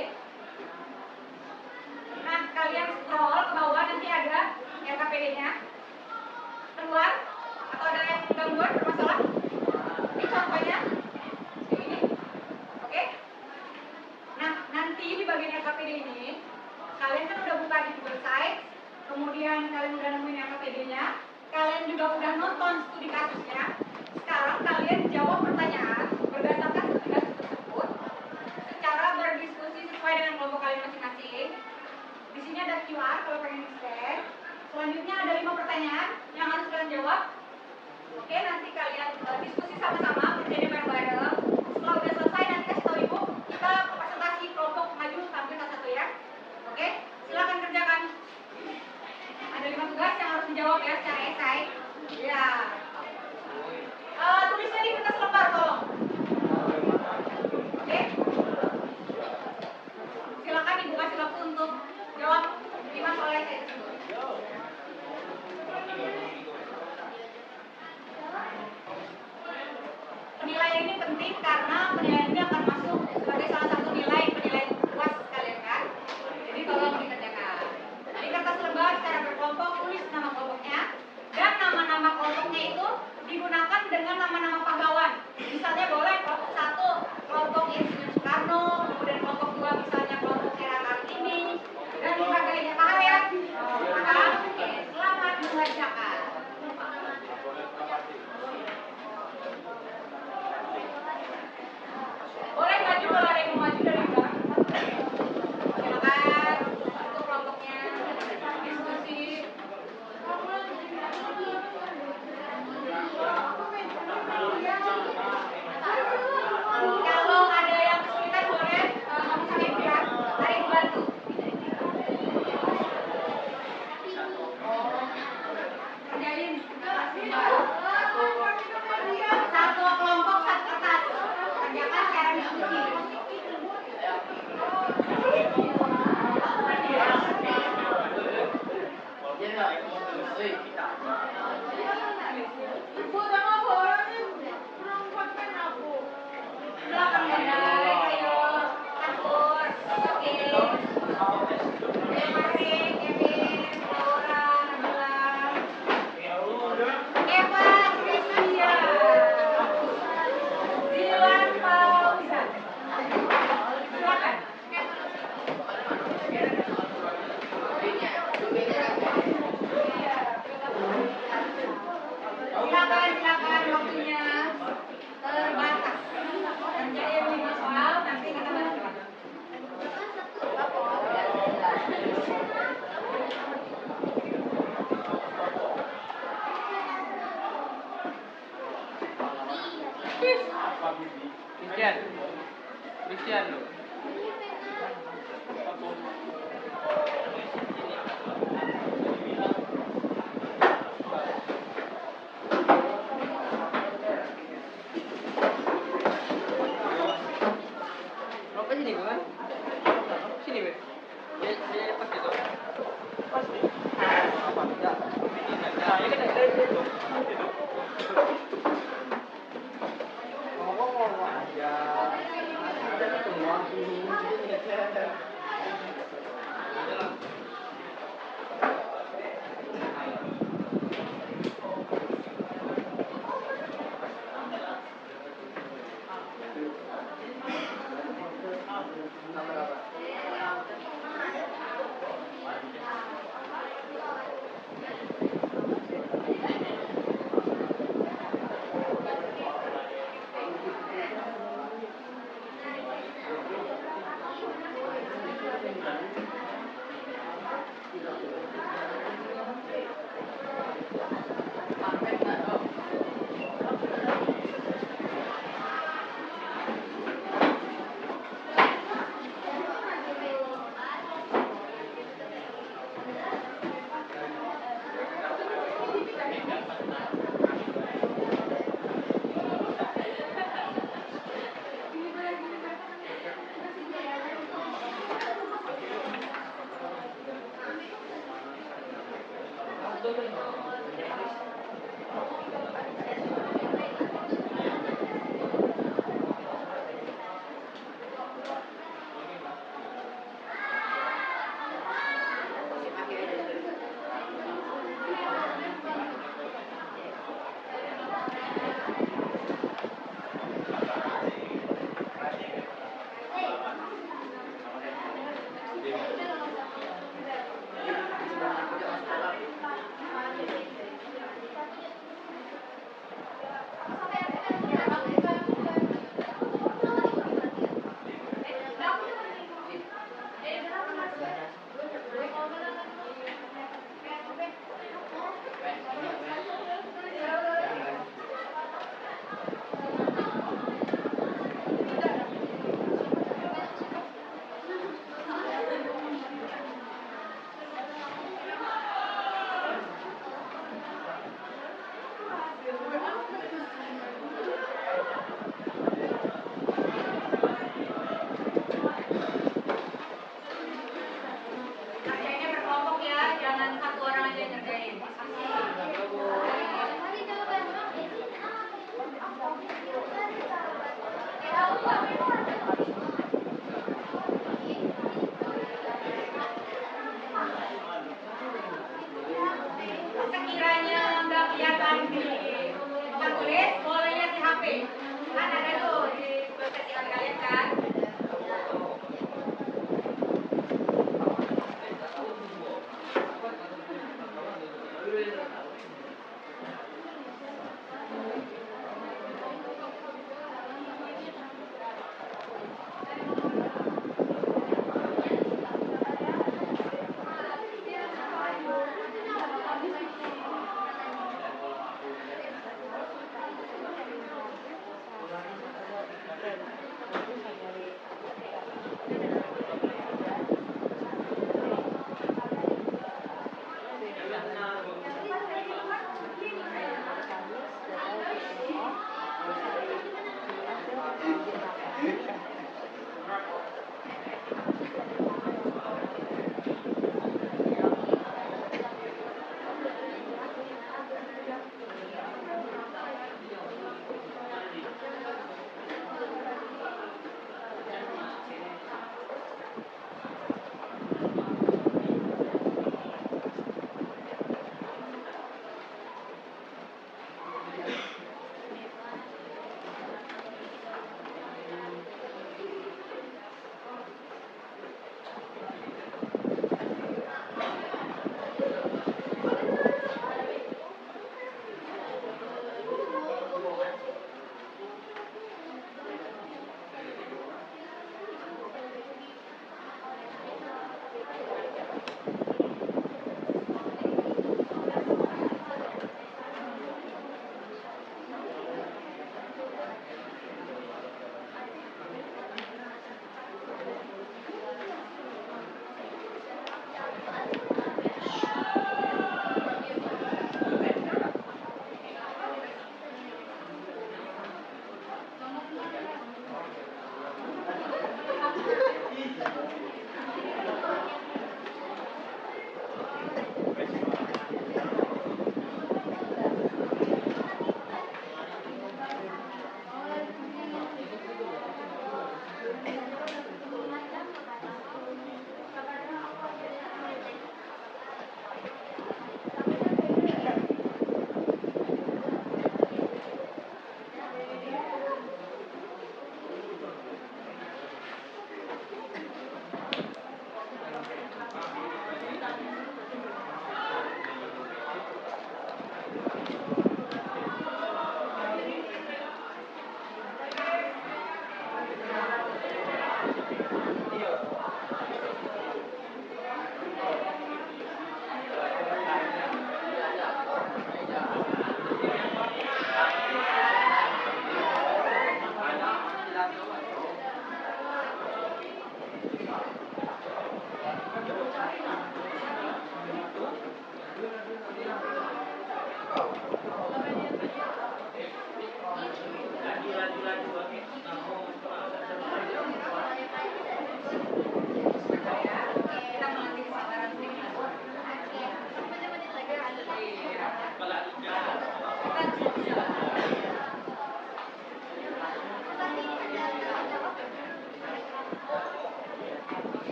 Nah, kalian scroll ke bawah, nanti ada LKPD-nya. Keluar atau ada yang gangguan, bermasalah? Ini contohnya ini, oke? Nah, nanti di bagian LKPD ini kalian kan udah buka di Google Sites, kemudian kalian udah nemuin LKPD-nya, kalian juga udah nonton studi kasusnya. Sekarang kalian jawab pertanyaan berdasarkan studi kasus tersebut secara berdiskusi sesuai dengan kelompok kalian masing-masing. Di sini ada QR kalau pengen di-scan. Selanjutnya ada 5 pertanyaan yang harus kalian jawab. Oke, nanti kalian diskusi sama-sama, kerjanya bareng-bareng. Setelah udah selesai nanti kasih tahu ibu, kita presentasi kelompok maju tampil satu-satu ya. Oke, silakan kerjakan. Ada 5 tugas yang harus dijawab ya secara esai. Ya. Tulisnya di kertas lembar tolong. Oke. Silakan ibu kasih waktu untuk jawab 5 soal esai tersebut. Penilaian ini penting karena penilaian ini akan masuk sebagai salah satu penilaian puas kalian kan. Jadi tolong dikerjakan. Di kertas lembar secara berkelompok tulis nama kelompoknya dan nama-nama kelompoknya itu digunakan dengan nama-nama pahlawan. Misalnya boleh kita sekarang diskusi. Ibu sama orangnya kurang konten aku. Belakang bandai, ayo atur, oke. Terima kasih, Kevin, Laura, Nabila, Eva, Cecilia, Zilan, Fauza. Silakan. Silakan waktunya terbatas. Kerjain 5 soal, nanti kita bahas lagi. Christian lo. Apa sini kan? Sini be. Dia pas gitu. Pas. Apa? Ya. Nah, ini kan ada itu. Ngomong aja. Ada ketemuan ini.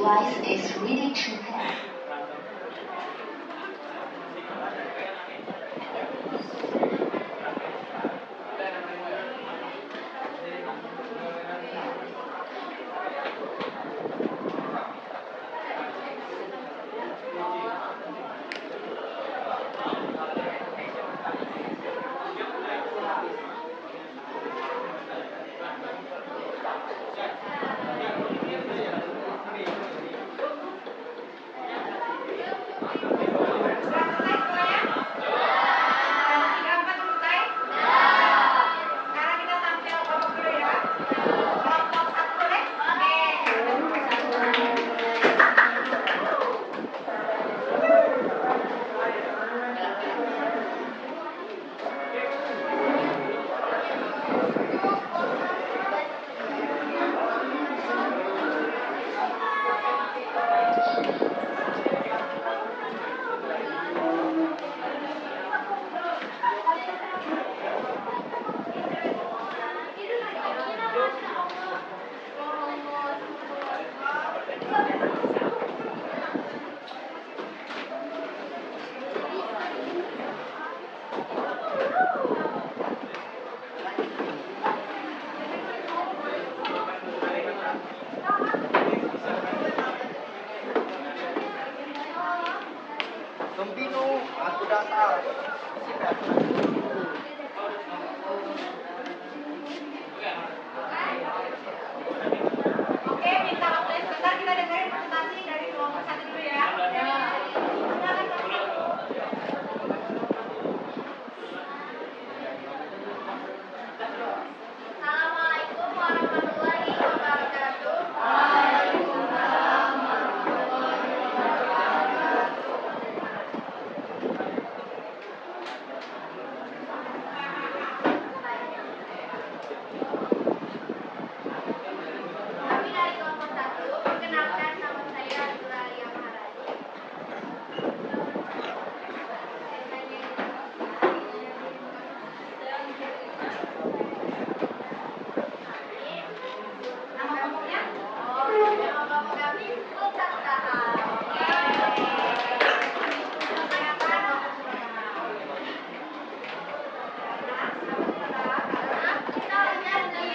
device is ready to pair. Gembino, aku datang. Oke, minta waktu sebentar, kita dengerin presentasi dari kelompok 1 dulu ya. Assalamualaikum warahmatullahi wabarakatuh. Kami dari kelompok 1, perkenalkan nama saya Nuralia Maharani. Nama kelompoknya? Nama kelompok kami Sultan Tahap. Karena kita menjadi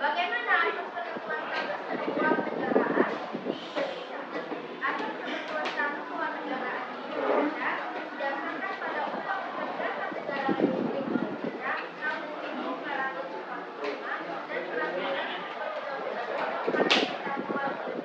bagaimana asas ketentuan status kewarganegaraan di Indonesia? Asas ketentuan status kewarganegaraan di Indonesia didasarkan pada Undang-Undang Dasar Negara Republik Indonesia Tahun 1945 dan Peraturan Undang-Undang tentang kewarganegaraan.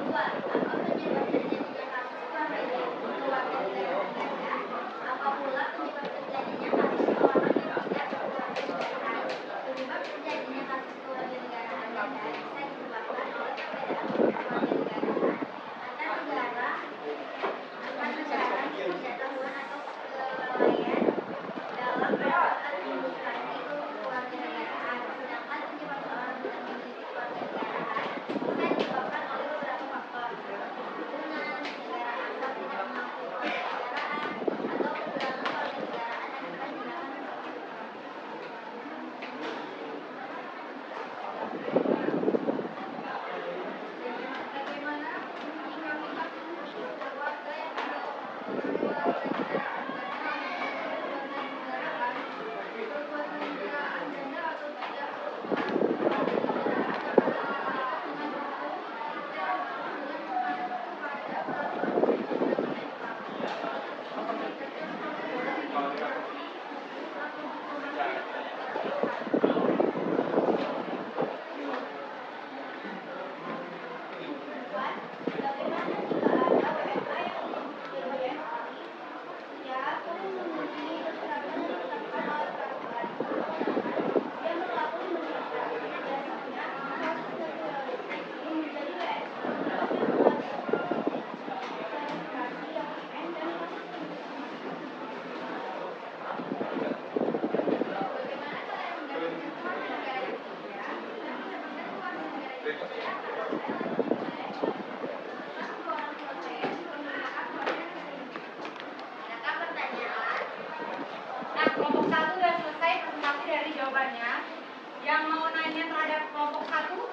2. Apa penyebab terjadinya kasus kewarganegaraan ganda? Apa pula penyebab terjadinya kasus orang yang tidak berkewarganegaraan? Penyebab terjadinya kasus kewarganegaraan ganda bisa disebabkan oleh perbedaan kewarganegaraan antar negara, ketidaktahuan atau kelalaian dalam proses administrasi jawabannya. Yang mau nanya terhadap kelompok 1?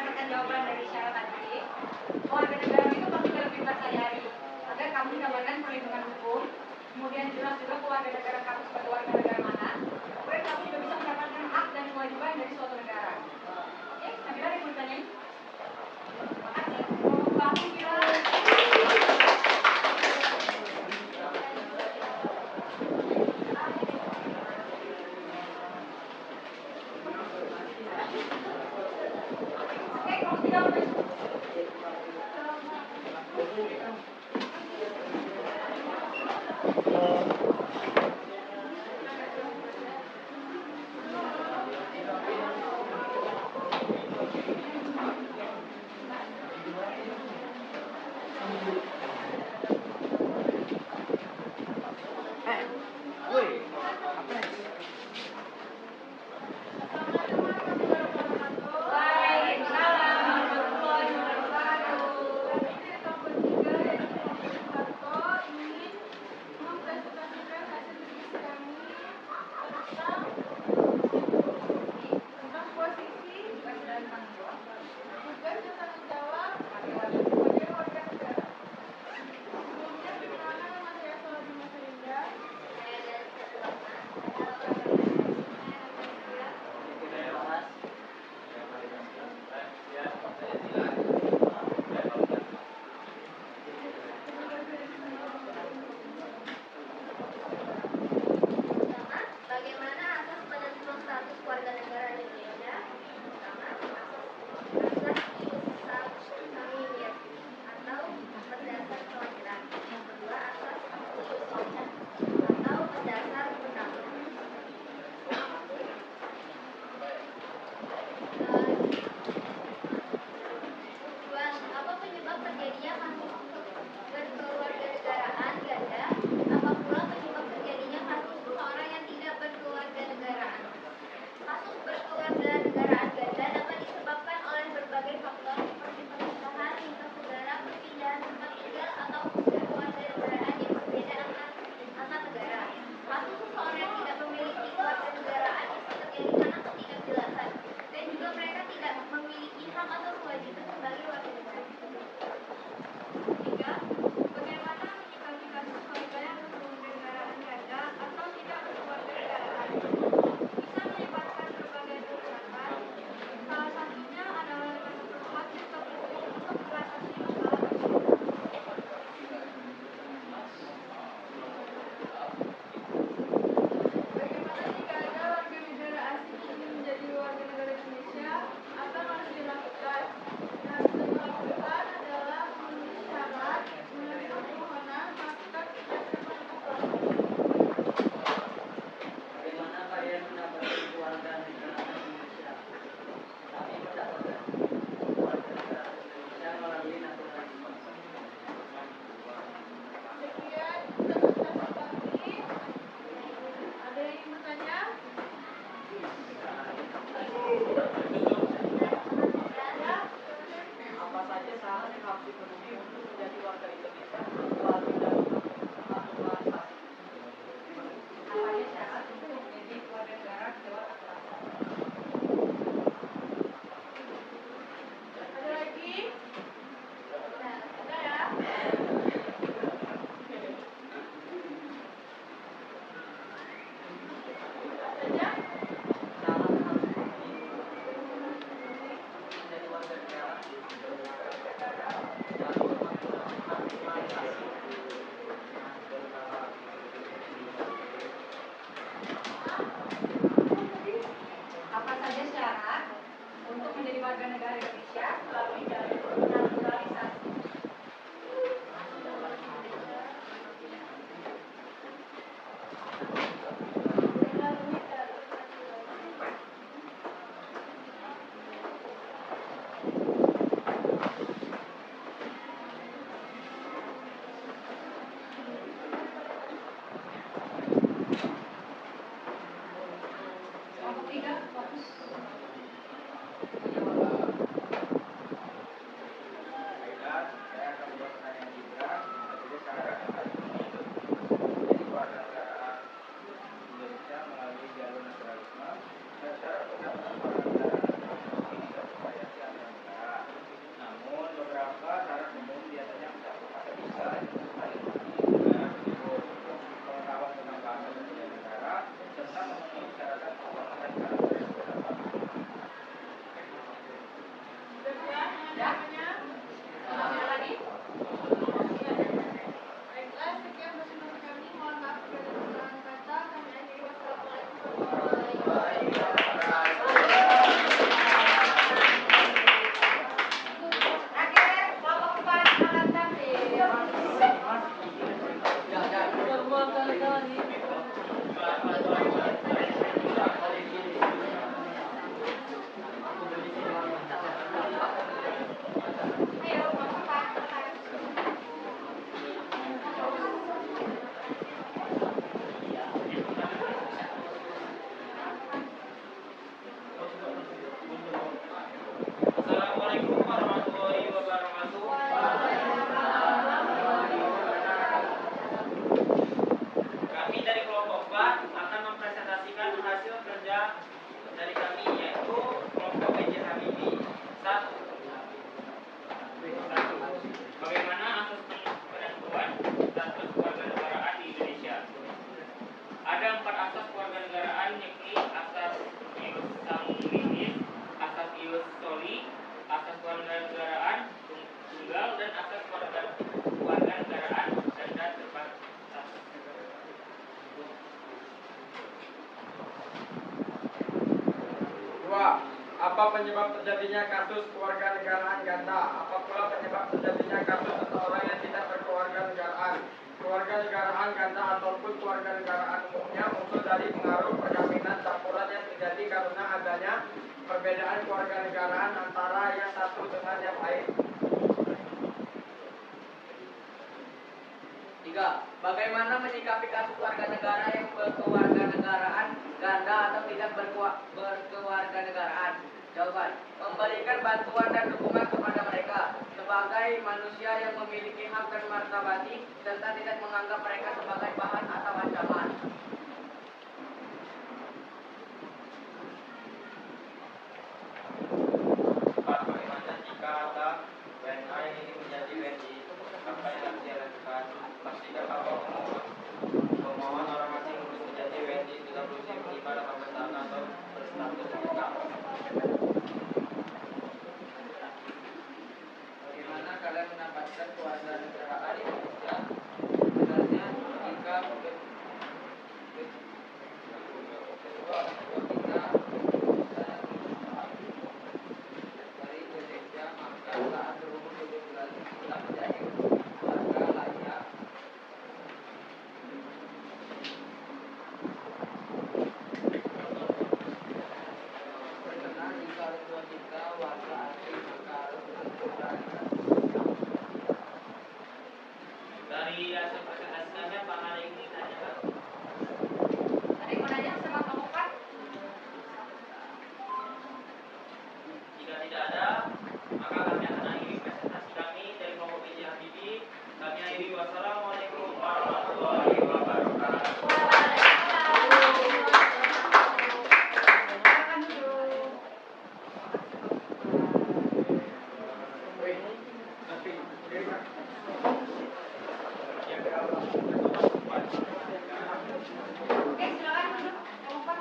berdasarkan jawaban dari syarat tadi, warga negara itu perlu kewajiban sehari-hari agar kamu mendapatkan perlindungan hukum, kemudian jelas juga keluarga negara kamu sebagai warga negara mana, kemudian kamu juga bisa mendapatkan hak dan kewajiban dari suatu negara. Oke, Nabila ada yang mau ditanyain? Makasih. Mbak Aku kira oke, kalau tidak bagaimana asas penentuan status warga negara Indonesia? Pertama, asas ius familia atau berdasar kelahiran. Yang kedua, asas ius atau berdasar undang-undang. Tujuan apa penyebab terjadinya kasus berkewarganegaraan ganda? Apa pula penyebab terjadinya kasus seseorang yang tidak berkewarganegaraan? Kasus berkewarganegaraan ganda dapat disebabkan oleh berbagai faktor seperti pernikahan, lintas negara, perpindahan tempat tinggal, atau kewarganegaraan yang berbeda antar negara. Kasus seseorang yang tidak memiliki kewarganegaraan bisa terjadi karena ketidakjelasan dan juga mereka tidak memiliki hak atau kewajiban sebagai warga negara. Tiga, bagaimana menyikapi kasus warga yang berkewarganegaraan ganda atau tidak berkewarganegaraan? Bisa menyebabkan berbagai kerusakan. Salah satunya adalah dengan memperkuat sistem hukum untuk mengatasi masalah tersebut. Bagaimana jika ada warga negara asing ingin menjadi warga negara Indonesia? Apa yang harus dilakukan? Yang harus dilakukan adalah memenuhi syarat, menerima permohonan, melakukan persiapan untuk proses. Bagaimana kalian mendapatkan keluarga negara Indonesia? Kami mendapatkan keluarga negara Indonesia melalui naturalisasi. Sekian presentasi kami. Ada yang ingin bertanya? Ya. Apa saja syarat yang harus dipenuhi untuk menjadi warga Indonesia melalui jalur naturalisasi? apa aja syarat untuk menjadi warga negara lewat naturalisasi? Ada lagi? Ada ya? Saja? Syarat yang harus dipenuhi untuk menjadi warga negara jalur naturalisasi. Apa saja syarat untuk menjadi warga negara Indonesia melalui jalur naturalisasi? Kelompok 3, fokus. Apa penyebab terjadinya kasus kewarganegaraan ganda? Apa pula penyebab terjadinya kasus seseorang yang tidak berkewarganegaraan? Kewarganegaraan ganda ataupun kewarganegaraan umumnya muncul dari pengaruh perkawinan campuran yang terjadi karena adanya perbedaan kewarganegaraan antara yang satu dengan yang lain. 3. Bagaimana menyikapi kasus warga negara yang berkewarganegaraan ganda atau tidak berkewarganegaraan? Jawaban: memberikan bantuan dan dukungan kepada mereka sebagai manusia yang memiliki hak dan martabati serta tidak menganggap mereka sebagai bahan atau ancaman. Bagaimana jika ada WNA yang ingin menjadi WNI? Apa yang harus dia lakukan? Pastikan bahwa pemohon orang asing untuk menjadi WNI sudah berusia minimal 18 tahun atau berstatus menikah. Bagaimana kalian mendapatkan kewarganegaraan Indonesia? Sebenarnya jika kedua kita dari Indonesia, maka saat berumur 7 bulan kita menjadi warga layak. Berkenan jika kedua kita warga asing, maka harus berkewarganegaraan. Dari hasil perkataannya Pak ada yang ingin ditanyakan? Ada yang mau nanya sama kamu Pak? Jika tidak ada, maka kami akan akhiri presentasi kami dari kelompok PJ Habibie. Kami akhiri. Wassalamualaikum warahmatullahi wabarakatuh. Silakan duduk. Oke, silakan duduk. Kamu Pak.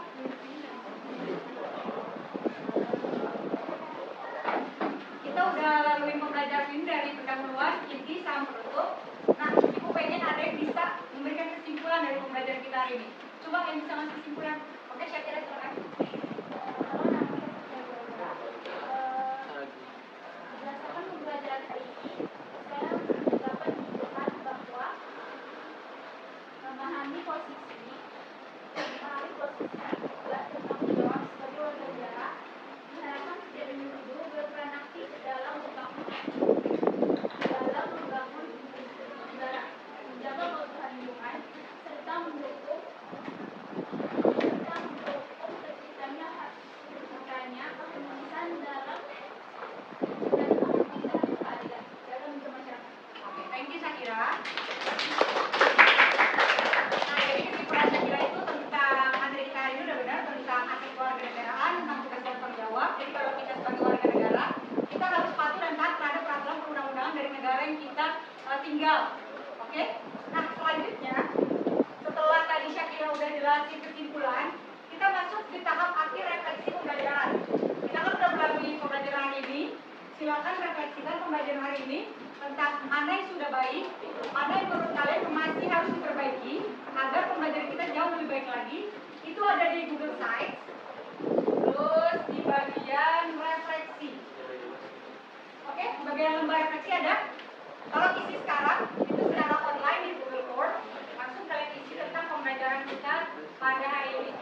Kita udah lalui pembelajaran ini dari pendahuluan, inti, sampai penutup. Nah, Ibu pengen ada yang bisa memberikan kesimpulan dari pembelajaran kita hari ini. Coba yang bisa ngasih kesimpulan. Oke, Syakira silakan. Berdasarkan pembelajaran hari ini, saya dapat menunjukkan bahwa memahami posisi dan bertanggung jawab sebagai warga negara diharapkan setiap individu berperan aktif dalam membangun negara, menjaga keutuhan lingkungan, serta mendukung terciptanya hak keputusan dalam keadilan dalam bermasyarakat. Oke, thank you Syakira. Nah, jadi kesimpulan Syakira itu tentang materi kita hari ini udah benar tentang aspek kewarganegaraan, tentang tugas dan tanggung jawab. Jadi kalau kita sebagai warga negara, kita harus patuh dan taat terhadap peraturan perundang-undangan dari negara yang kita tinggal. Oke? Nah, selanjutnya setelah tadi Syakira udah jelasin kesimpulan, kita masuk di tahap akhir refleksi pembelajaran. Kita kan udah melalui pembelajaran hari ini. Silakan refleksikan pembelajaran hari ini tentang mana yang sudah baik, mana yang menurut kalian masih harus diperbaiki agar pembelajaran kita jauh lebih baik lagi. Itu ada di Google Sites, terus di bagian refleksi. Oke, bagian lembah refleksi ada. Kalau isi sekarang itu secara online di Google Form, langsung kalian isi tentang pembelajaran kita pada hari ini.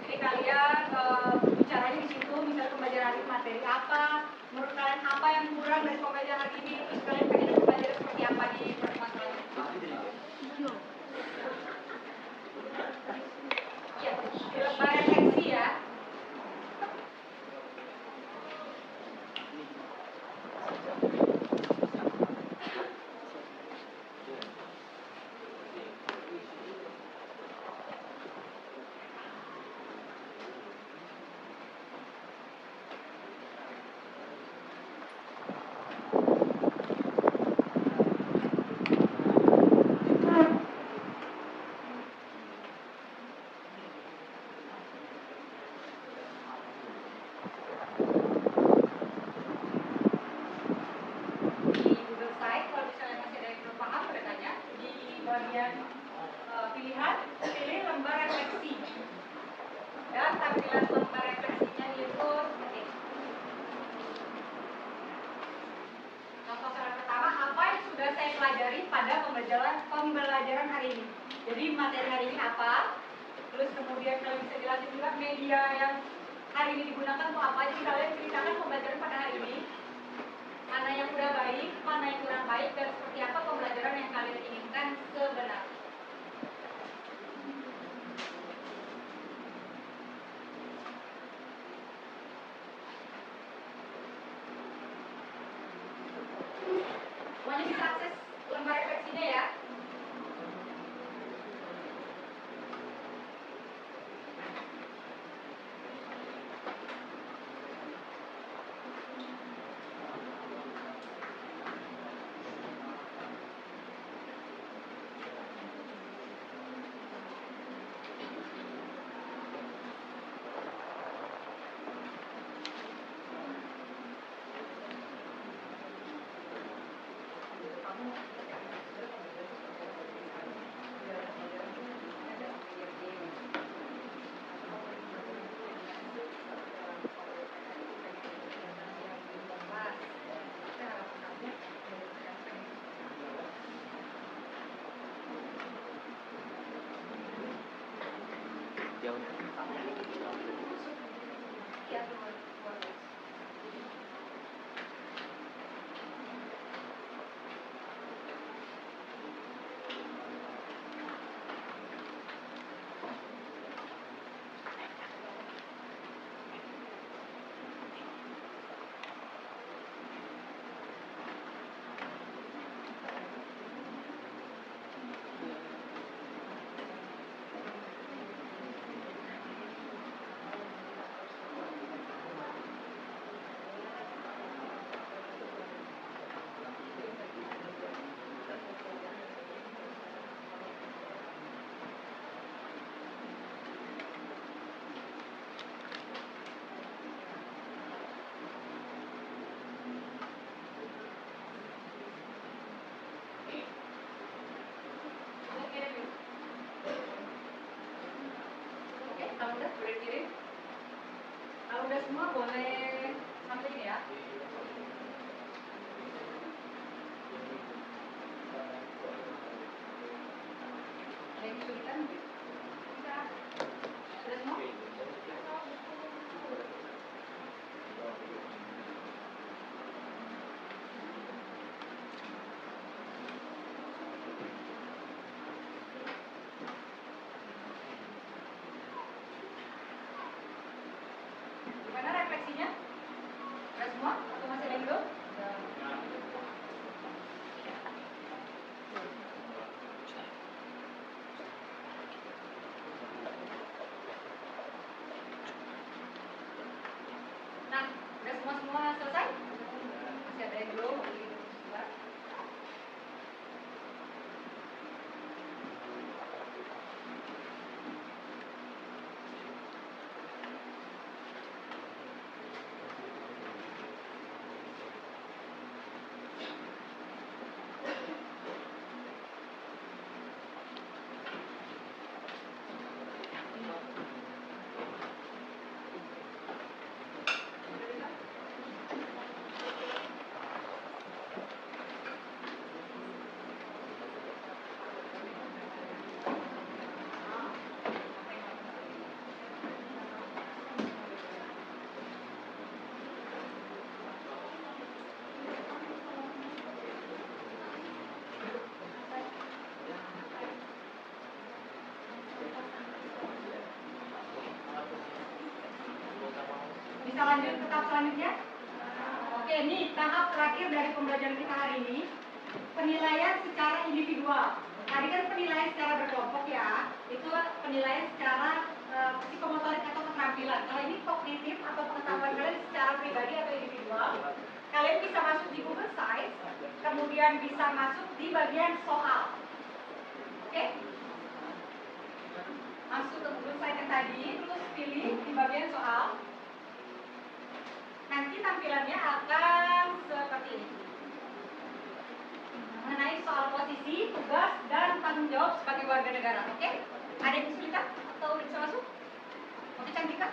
Jadi kalian bicaranya di situ, misal pembelajaran hari ini materi apa, menurut kalian apa yang kurang dari pembelajaran hari ini, terus kalian pengen belajar seperti apa di pertemuan selanjutnya. Ya, di lembah refleksi ya. materi hari ini apa. Terus kemudian kalian bisa jelasin juga media yang hari ini digunakan untuk apa. Jadi kalian ceritakan pembelajaran pada hari ini. Mana yang udah baik, mana yang kurang baik, dan seperti apa pembelajaran yang kalian inginkan sebenarnya. Semuanya bisa akses lembar refleksinya ya. Kalau udah boleh kirim. Kalau udah semua boleh sampai ini ya. Ada yang kesulitan mungkin? Bisa. Sudah semua? Gimana refleksinya? Udah semua? Atau masih ada yang belum? Nah, udah semua selesai? Masih ada yang belum? Bisa lanjut ke tahap selanjutnya? Oke, ini tahap terakhir dari pembelajaran kita hari ini. Penilaian secara individual. Tadi kan penilaian secara berkelompok ya. Itu penilaian secara psikomotorik atau keterampilan. Kalau ini kognitif atau pengetahuan kalian secara pribadi atau individual. Kalian bisa masuk di Google Sites, kemudian bisa masuk di bagian soal. Oke? Masuk ke Google Sites yang tadi, terus pilih di bagian soal. Nanti tampilannya akan seperti ini. Mengenai soal posisi, tugas, dan tanggung jawab sebagai warga negara. Oke? Ada yang kesulitan atau bisa masuk? Oke, Cantika?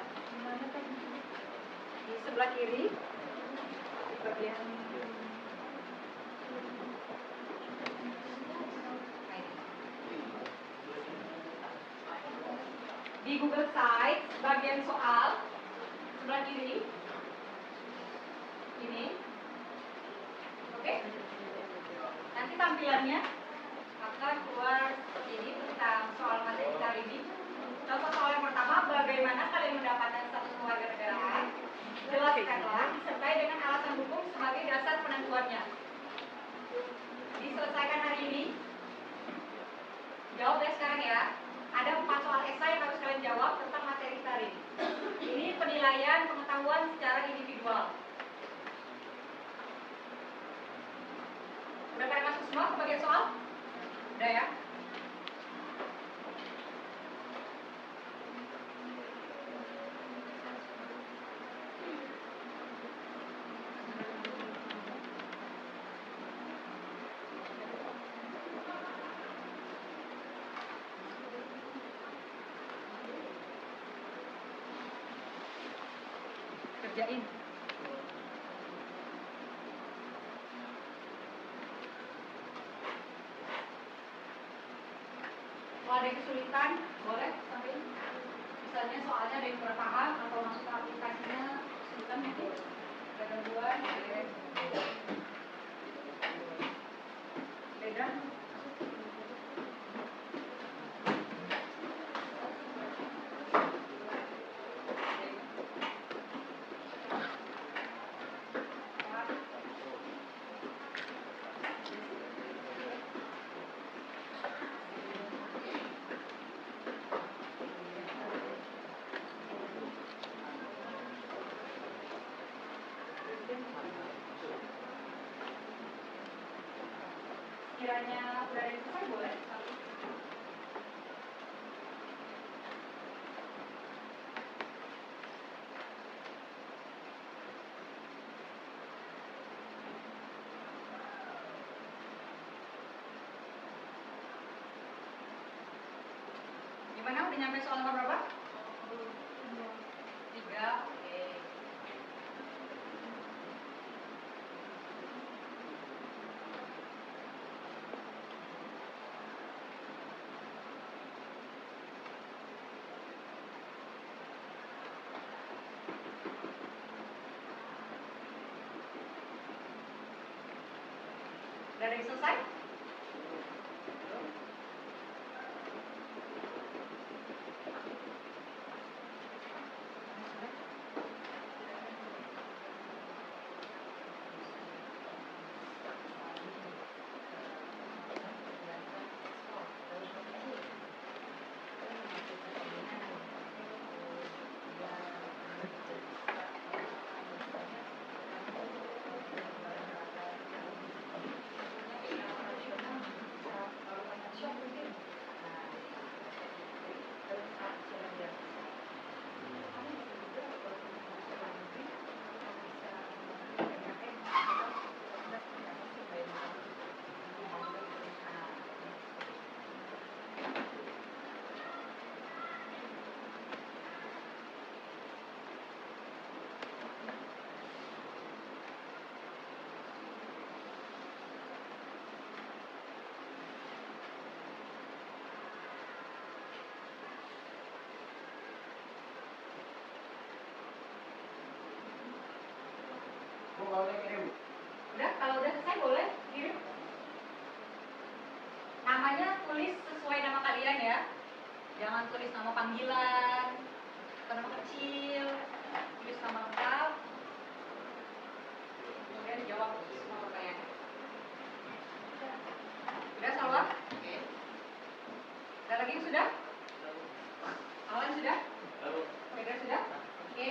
Di sebelah kiri. Di bagian di Google Sites bagian soal sebelah kiri ini. Oke, nanti tampilannya akan keluar seperti ini tentang soal materi kita hari ini. Contoh soal yang pertama, bagaimana kalian mendapatkan status kewarganegaraan? Jelaskanlah disertai dengan alasan hukum sebagai dasar penentuannya. Diselesaikan hari ini. Jawab ya sekarang ya. Ada 4 soal esai yang harus kalian jawab tentang materi kita hari ini. Ini penilaian pengetahuan secara individual. Udah pada masuk semua ke bagian soal? Udah ya? Kerjain. Kalau ada yang kesulitan, boleh sampai misalnya soalnya ada yang kurang paham atau masuk ke aplikasinya kesulitan mungkin ada gangguan, beda. Kiranya udah ada yang selesai boleh. Gimana? Udah nyampe soal nomor berapa? 3. Oke. Udah ada yang selesai? Udah, kalau udah selesai boleh kirim. Namanya tulis sesuai nama kalian ya. Jangan tulis nama panggilan, atau nama kecil, tulis nama lengkap. Kemudian jawab semua pertanyaan. Udah Salwa? Oke. Ada lagi yang sudah? Alan sudah? Fedra sudah? Oke.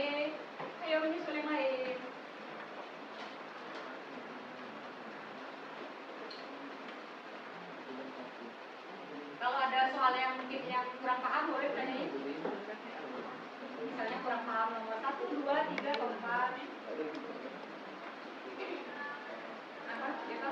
Ayo menyusul yang lain. Kalau ada soal yang mungkin yang kurang paham boleh tanyain. Misalnya kurang paham nomor 1, 2, 3, atau 4. Apa? Gitu.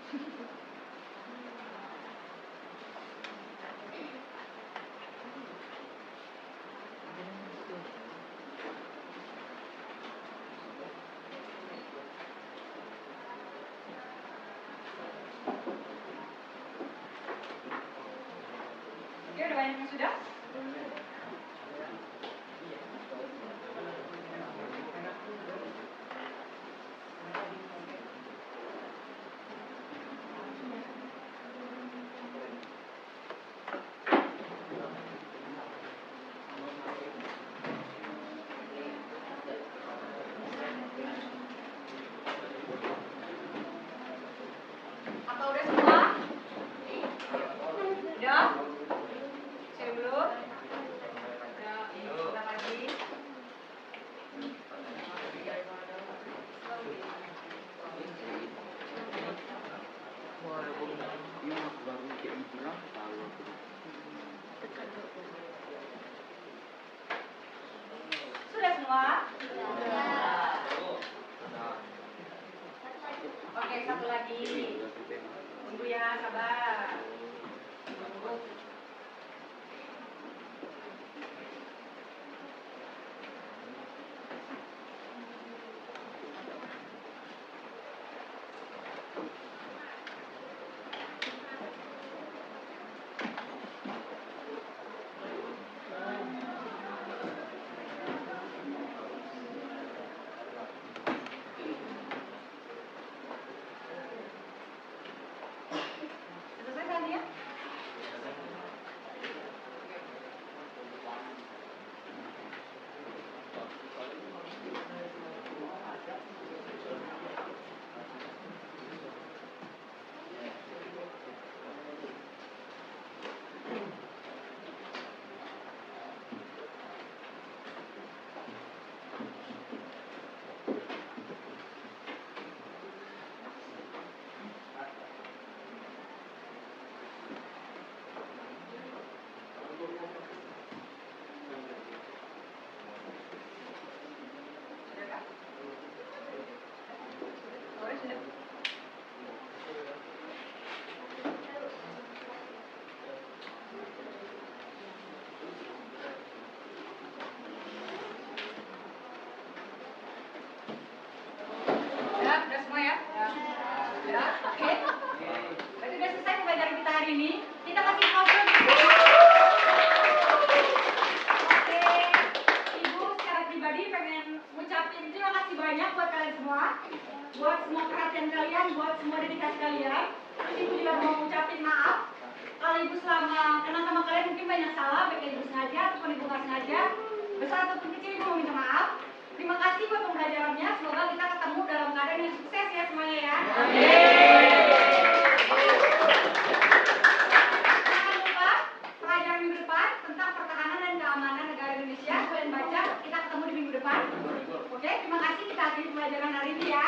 Oke, udah banyak yang sudah? Apa udah semua? Udah? Cek dulu. Udah, sebentar lagi. Sudah semua? Oke, satu lagi. Tunggu ya, sabar. Tunggu. Selesai kan ya? Sudah kan? Sore sudah? Udah semua ya? Udah, oke. Berarti udah selesai pembelajaran kita hari ini. Kita kasih pause dulu. Oke, Ibu secara pribadi pengen ngucapin terima kasih banyak buat kalian semua. Buat semua perhatian kalian, buat semua dedikasi kalian. Terus Ibu juga mau ngucapin maaf. Kalau Ibu selama kenal sama kalian mungkin banyak salah, baik Ibu sengaja ataupun Ibu nggak sengaja. Besar ataupun kecil Ibu mau minta maaf. Terima kasih buat pembelajarannya. Semoga kita ketemu dalam keadaan yang sukses ya semuanya ya. Jangan lupa pelajaran minggu depan tentang pertahanan dan keamanan negara Indonesia. Kalian baca, kita ketemu di minggu depan. Oke, terima kasih, kita akhiri pembelajaran hari ini ya.